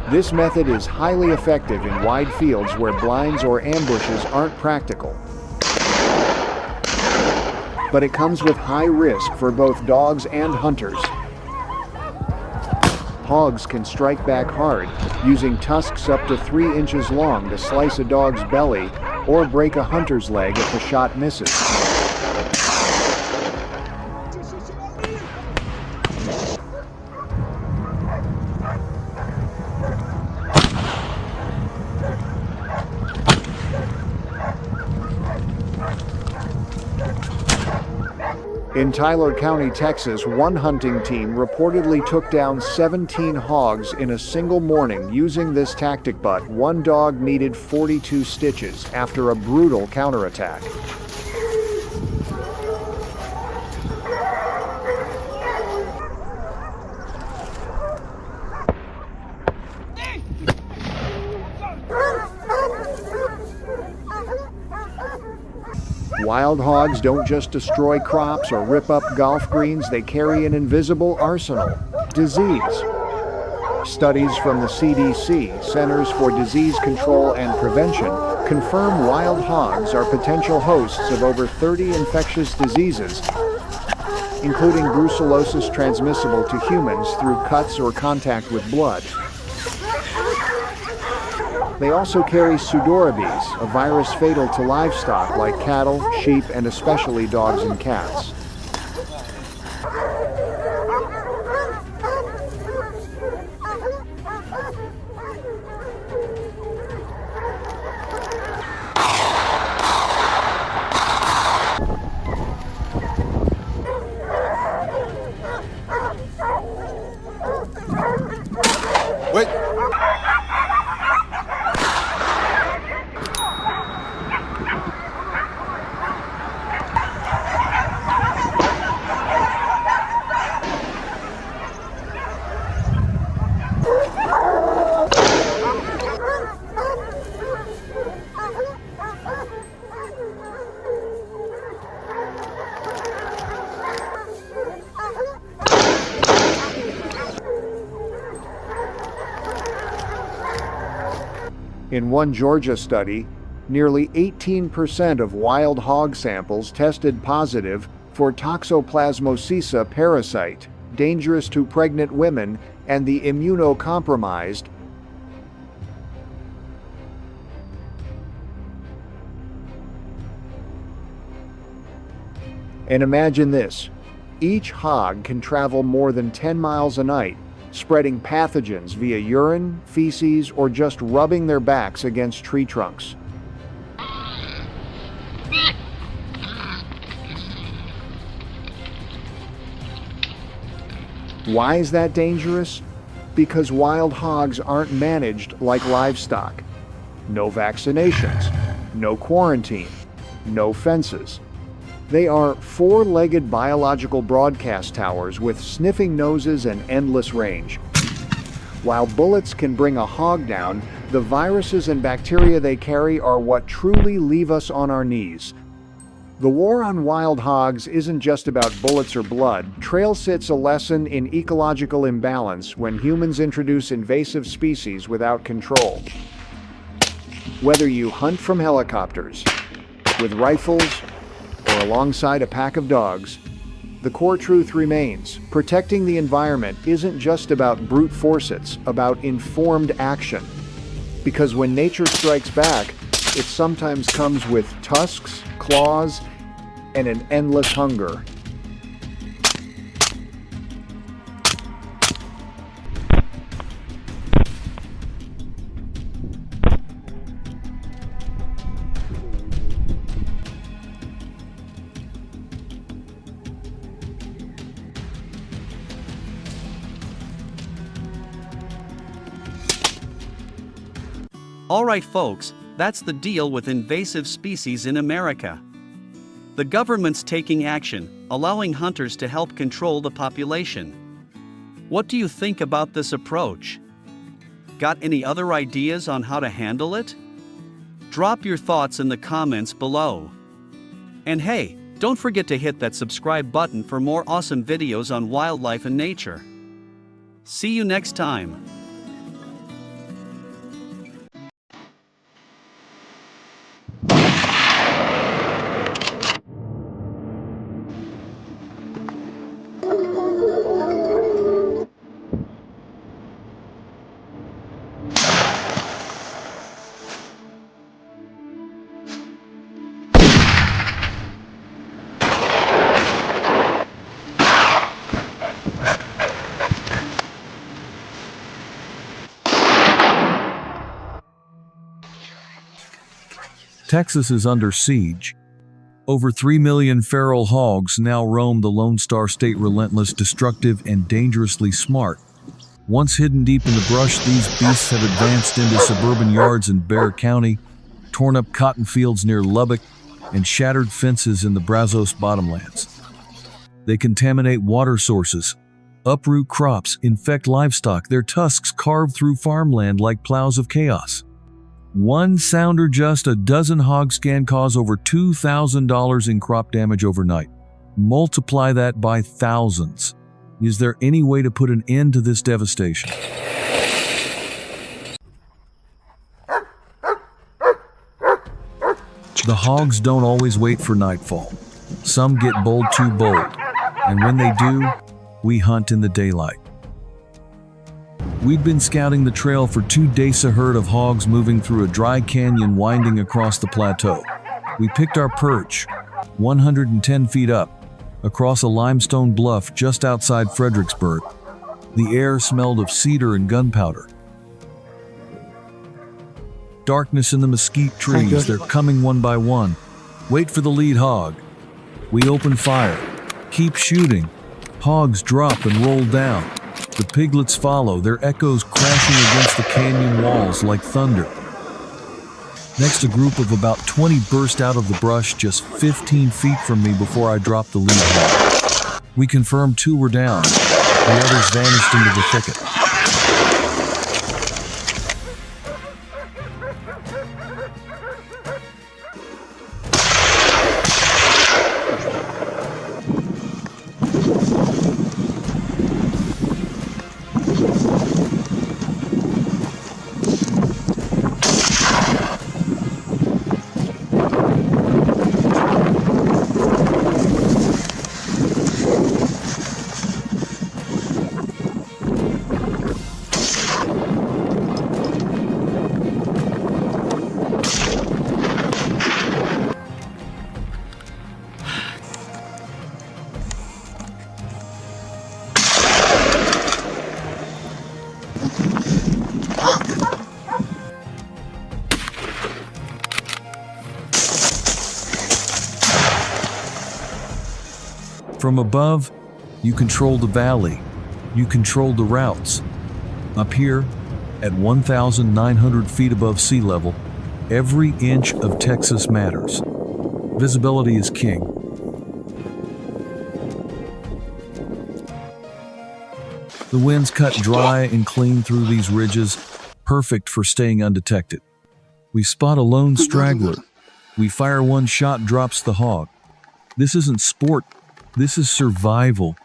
This method is highly effective in wide fields where blinds or ambushes aren't practical. But it comes with high risk for both dogs and hunters. Hogs can strike back hard, using tusks up to 3 inches long to slice a dog's belly or break a hunter's leg if the shot misses. In Tyler County, Texas, one hunting team reportedly took down 17 hogs in a single morning using this tactic, but one dog needed 42 stitches after a brutal counterattack. Wild hogs don't just destroy crops or rip up golf greens, they carry an invisible arsenal: disease. Studies from the CDC, Centers for Disease Control and Prevention, confirm wild hogs are potential hosts of over 30 infectious diseases, including brucellosis transmissible to humans through cuts or contact with blood. They also carry pseudorabies, a virus fatal to livestock like cattle, sheep, and especially dogs and cats. Wait! In one Georgia study, nearly 18% of wild hog samples tested positive for Toxoplasmosis parasite, dangerous to pregnant women and the immunocompromised. And imagine this: Each hog can travel more than 10 miles a night, spreading pathogens via urine, feces, or just rubbing their backs against tree trunks. Why is that dangerous? Because wild hogs aren't managed like livestock. No vaccinations, no quarantine, no fences. They are four-legged biological broadcast towers with sniffing noses and endless range. While bullets can bring a hog down, the viruses and bacteria they carry are what truly leave us on our knees. The war on wild hogs isn't just about bullets or blood. Trail sits a lesson in ecological imbalance when humans introduce invasive species without control. Whether you hunt from helicopters, with rifles, or alongside a pack of dogs, the core truth remains: protecting the environment isn't just about brute force, it's about informed action. Because when nature strikes back, it sometimes comes with tusks, claws, and an endless hunger. Alright folks, that's the deal with invasive species in America. The government's taking action, allowing hunters to help control the population. What do you think about this approach? Got any other ideas on how to handle it? Drop your thoughts in the comments below. And hey, don't forget to hit that subscribe button for more awesome videos on wildlife and nature. See you next time. Texas is under siege. Over 3 million feral hogs now roam the Lone Star State. Relentless, destructive, and dangerously smart. Once hidden deep in the brush, these beasts have advanced into suburban yards in Bexar County, torn up cotton fields near Lubbock, and shattered fences in the Brazos bottomlands. They contaminate water sources, uproot crops, infect livestock, their tusks carve through farmland like plows of chaos. One sound or just a dozen hogs can cause over $2,000 in crop damage overnight. Multiply that by thousands. Is there any way to put an end to this devastation? The hogs don't always wait for nightfall. Some get bold, too bold. And when they do, we hunt in the daylight. We'd been scouting the trail for 2 days. A herd of hogs moving through a dry canyon winding across the plateau. We picked our perch, 110 feet up, across a limestone bluff just outside Fredericksburg. The air smelled of cedar and gunpowder. Darkness in the mesquite trees. They're coming one by one. Wait for the lead hog. We open fire. Keep shooting. Hogs drop and roll down. The piglets follow, their echoes crashing against the canyon walls like thunder. Next, a group of about 20 burst out of the brush just 15 feet from me before I dropped the lead hog. We confirmed 2 were down. The others vanished into the thicket. From above, you control the valley. You control the routes. Up here, at 1,900 feet above sea level, every inch of Texas matters. Visibility is king. The winds cut dry and clean through these ridges, perfect for staying undetected. We spot a lone straggler. We fire one shot, drops the hog. This isn't sport. This is survival.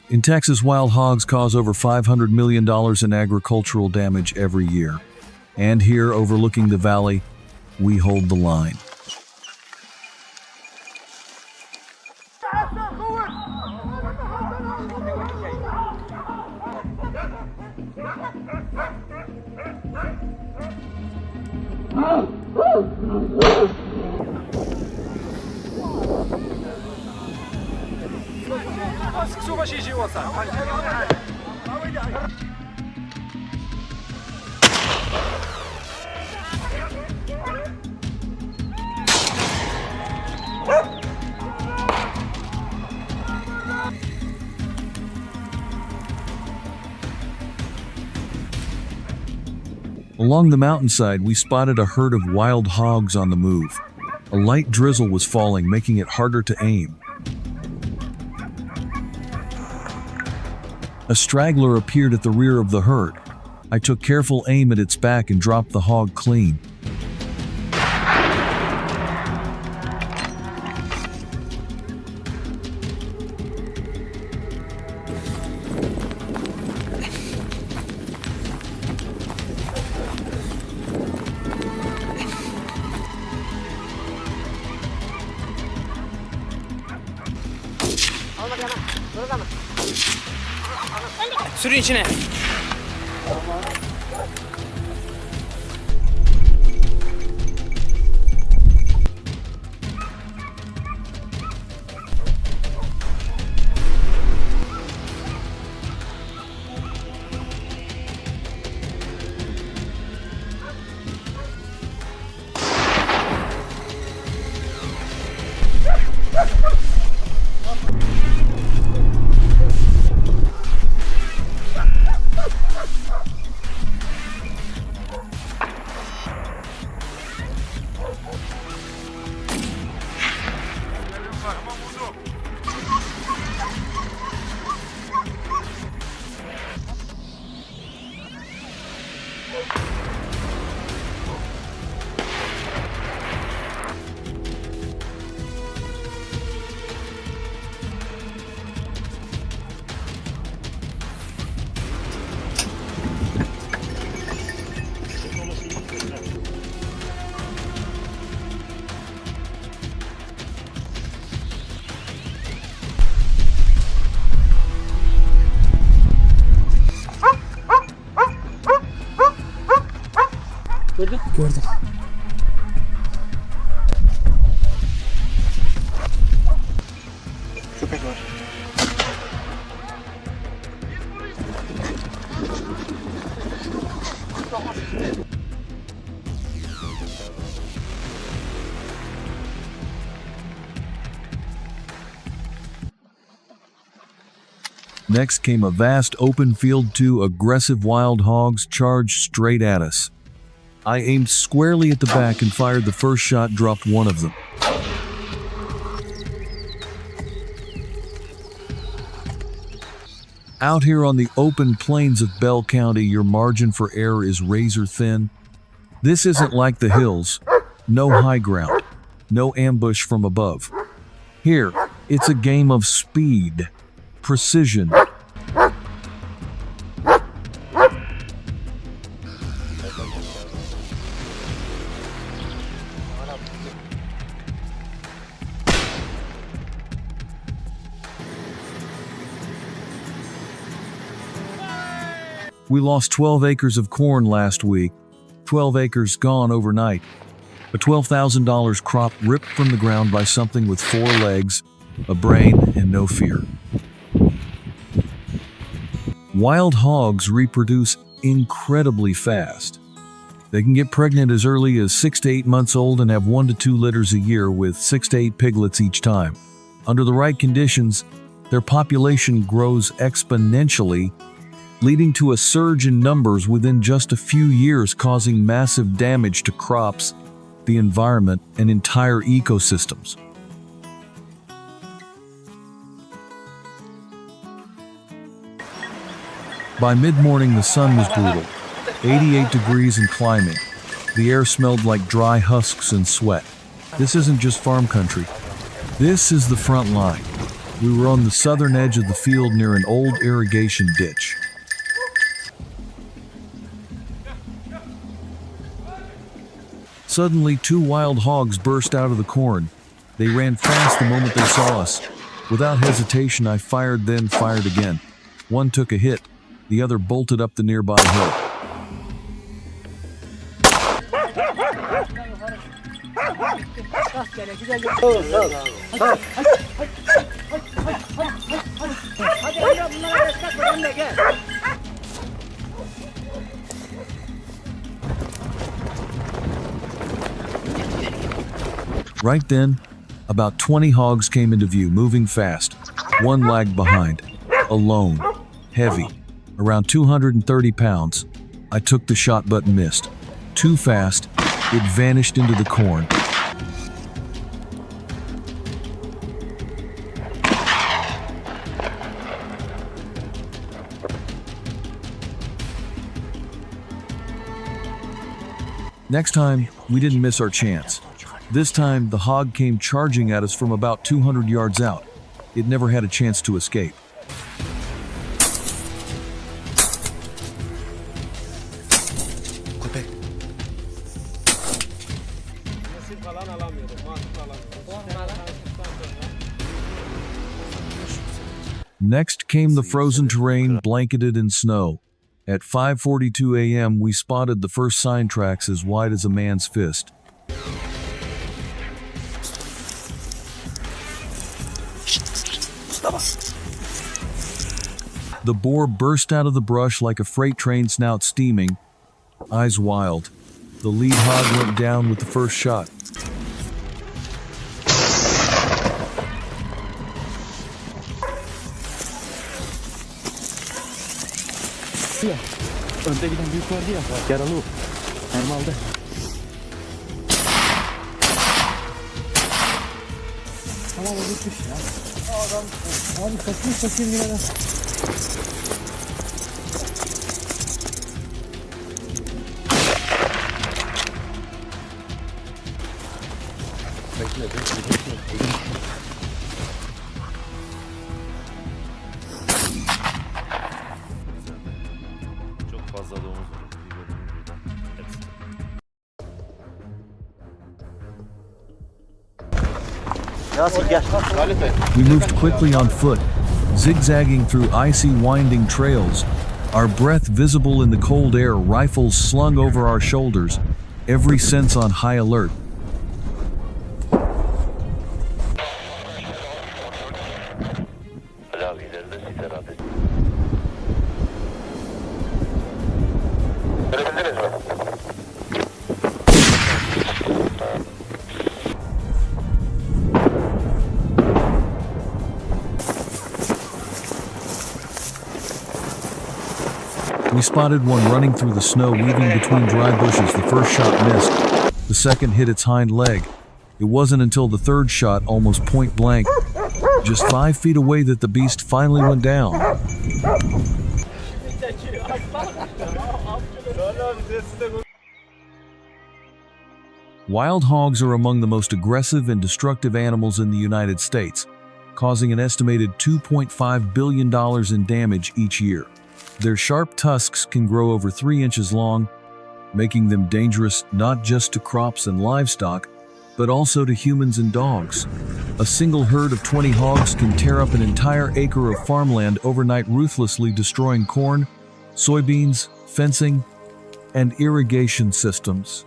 In Texas, wild hogs cause over $500 million in agricultural damage every year. And here, overlooking the valley, we hold the line. Along the mountainside, we spotted a herd of wild hogs on the move. A light drizzle was falling, making it harder to aim. A straggler appeared at the rear of the herd. I took careful aim at its back and dropped the hog clean. Sürün içine. Gördüm. Köpek var. Next came a vast open field. Two aggressive wild hogs charged straight at us. I aimed squarely at the back and fired the first shot, dropped one of them. Out here on the open plains of Bell County, your margin for error is razor thin. This isn't like the hills. No high ground. No ambush from above. Here, it's a game of speed, precision. We lost 12 acres of corn last week, 12 acres gone overnight. A $12,000 crop ripped from the ground by something with 4 legs, a brain, and no fear. Wild hogs reproduce incredibly fast. They can get pregnant as early as 6 to 8 months old and have 1 to 2 litters a year with 6 to 8 piglets each time. Under the right conditions, their population grows exponentially, leading to a surge in numbers within just a few years, causing massive damage to crops, the environment, and entire ecosystems. By mid-morning, the sun was brutal, 88 degrees and climbing. The air smelled like dry husks and sweat. This isn't just farm country. This is the front line. We were on the southern edge of the field near an old irrigation ditch. Suddenly, 2 wild hogs burst out of the corn. They ran fast the moment they saw us. Without hesitation, I fired, then fired again. One took a hit. The other bolted up the nearby hill. Right then, about 20 hogs came into view, moving fast. One lagged behind, alone, heavy, around 230 pounds. I took the shot but missed. Too fast, it vanished into the corn. Next time, we didn't miss our chance. This time, the hog came charging at us from about 200 yards out. It never had a chance to escape. Next came the frozen terrain blanketed in snow. At 5:42 a.m., we spotted the first sign tracks as wide as a man's fist. The boar burst out of the brush like a freight train, snout steaming, eyes wild. The lead hog went down with the first shot. Önde giden büyük vardı ya, yaralı o. Normalde. Tamam, o bitmiş ya. Adam, abi kaçmış bakayım yine de. Bekle. We moved quickly on foot, zigzagging through icy, winding trails, our breath visible in the cold air, rifles slung over our shoulders, every sense on high alert. We spotted one running through the snow, weaving between dry bushes. The first shot missed. The second hit its hind leg. It wasn't until the third shot, almost point blank, just 5 feet away, that the beast finally went down. Wild hogs are among the most aggressive and destructive animals in the United States, causing an estimated $2.5 billion in damage each year. Their sharp tusks can grow over 3 inches long, making them dangerous not just to crops and livestock, but also to humans and dogs. A single herd of 20 hogs can tear up an entire acre of farmland overnight, ruthlessly destroying corn, soybeans, fencing, and irrigation systems.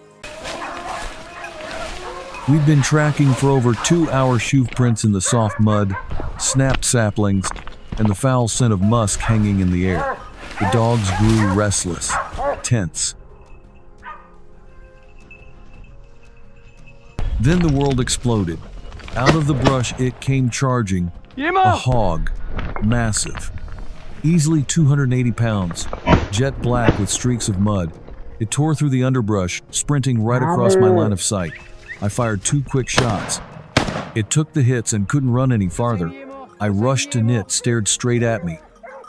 We've been tracking for over 2 hour shoe prints in the soft mud, snapped saplings, and the foul scent of musk hanging in the air. The dogs grew restless, tense. Then the world exploded. Out of the brush it came charging, a hog, massive. Easily 280 pounds, jet black with streaks of mud. It tore through the underbrush, sprinting right across my line of sight. I fired 2 quick shots. It took the hits and couldn't run any farther. I rushed to it, stared straight at me.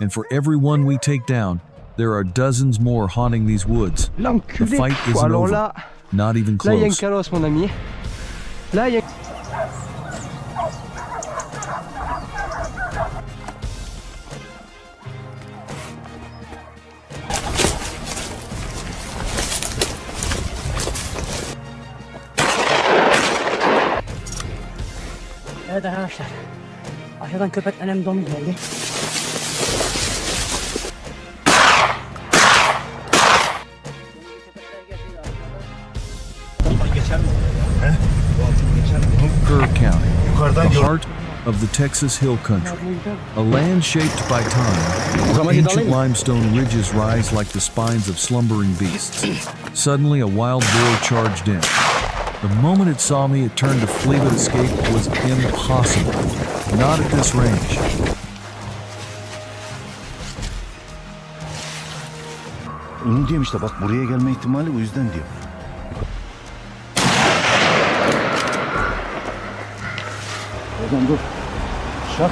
And for every one we take down, there are dozens more haunting these woods. The fight isn't over. Not even close. Là, il y a une calosse, mon ami. Là, il y a... Evet arkadaşlar. Aşağıdan köpeklerim domuz geldi. Kerr County, the heart of the Texas Hill Country, a land shaped by time. Ancient limestone ridges rise like the spines of slumbering beasts. Suddenly, a wild boar charged in. The moment it saw me, it turned to flee, but escape was impossible. Not at this range. Onu diyorum işte, bak buraya gelme ihtimali o yüzden diyor. Oradan dur. Şak.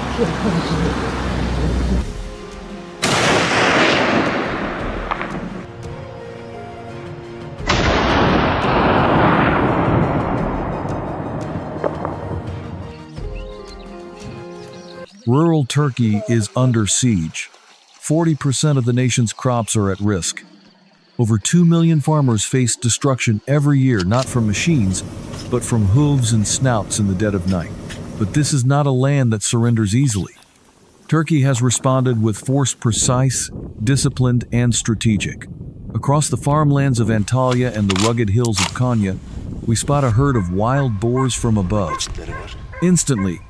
Rural Turkey is under siege. 40% of the nation's crops are at risk. Over 2 million farmers face destruction every year, not from machines, but from hooves and snouts in the dead of night. But this is not a land that surrenders easily. Turkey has responded with force precise, disciplined, and strategic. Across the farmlands of Antalya and the rugged hills of Konya, we spot a herd of wild boars from above. Instantly,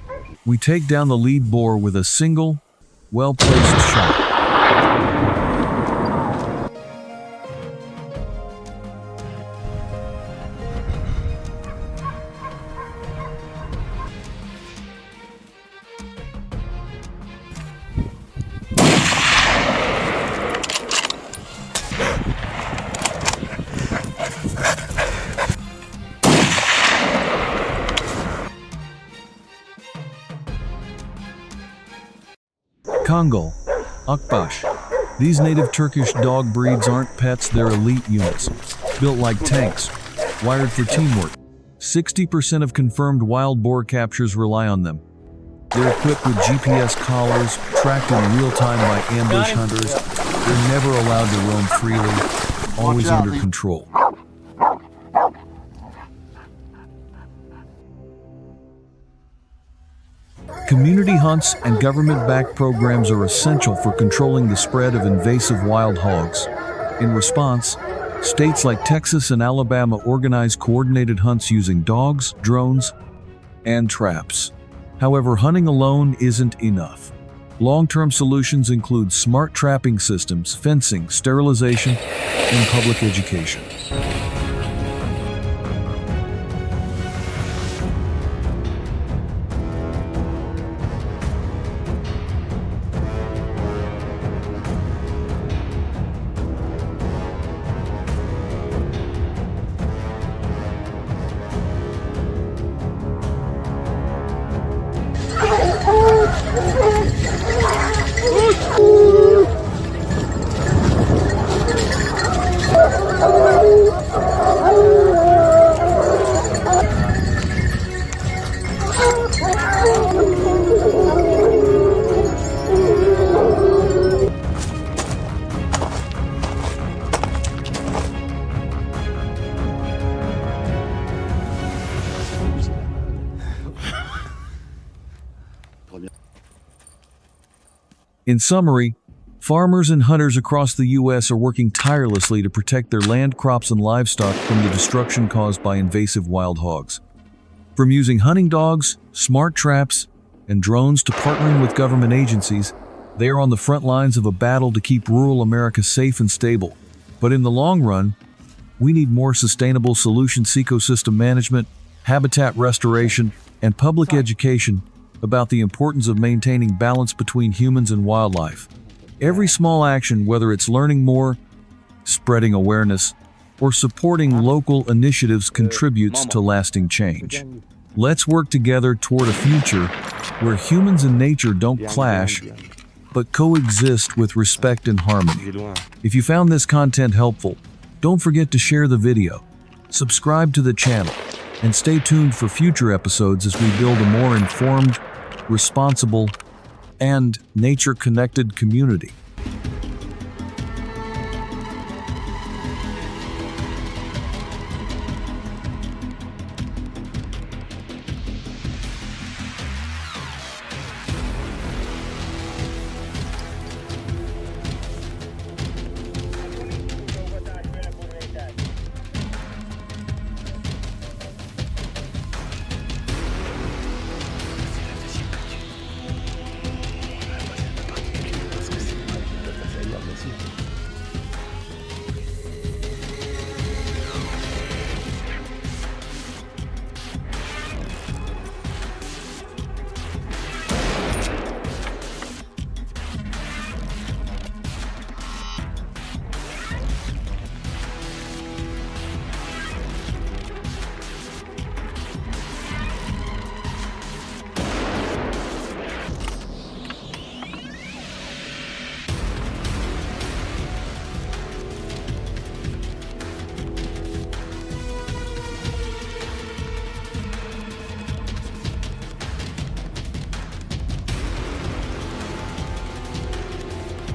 we take down the lead boar with a single, well-placed shot. Kongal, Akbash. These native Turkish dog breeds aren't pets, they're elite units. Built like tanks, wired for teamwork. 60% of confirmed wild boar captures rely on them. They're equipped with GPS collars, tracked in real time by ambush hunters. They're never allowed to roam freely, always under control. Community hunts and government-backed programs are essential for controlling the spread of invasive wild hogs. In response, states like Texas and Alabama organize coordinated hunts using dogs, drones, and traps. However, hunting alone isn't enough. Long-term solutions include smart trapping systems, fencing, sterilization, and public education. In summary, farmers and hunters across the U.S. are working tirelessly to protect their land, crops, and livestock from the destruction caused by invasive wild hogs. From using hunting dogs, smart traps, and drones to partnering with government agencies, they are on the front lines of a battle to keep rural America safe and stable. But in the long run, we need more sustainable solutions, ecosystem management, habitat restoration, and public education about the importance of maintaining balance between humans and wildlife. Every small action, whether it's learning more, spreading awareness, or supporting local initiatives, contributes to lasting change. Let's work together toward a future where humans and nature don't clash, but coexist with respect and harmony. If you found this content helpful, don't forget to share the video, subscribe to the channel, and stay tuned for future episodes as we build a more informed, responsible, and nature-connected community.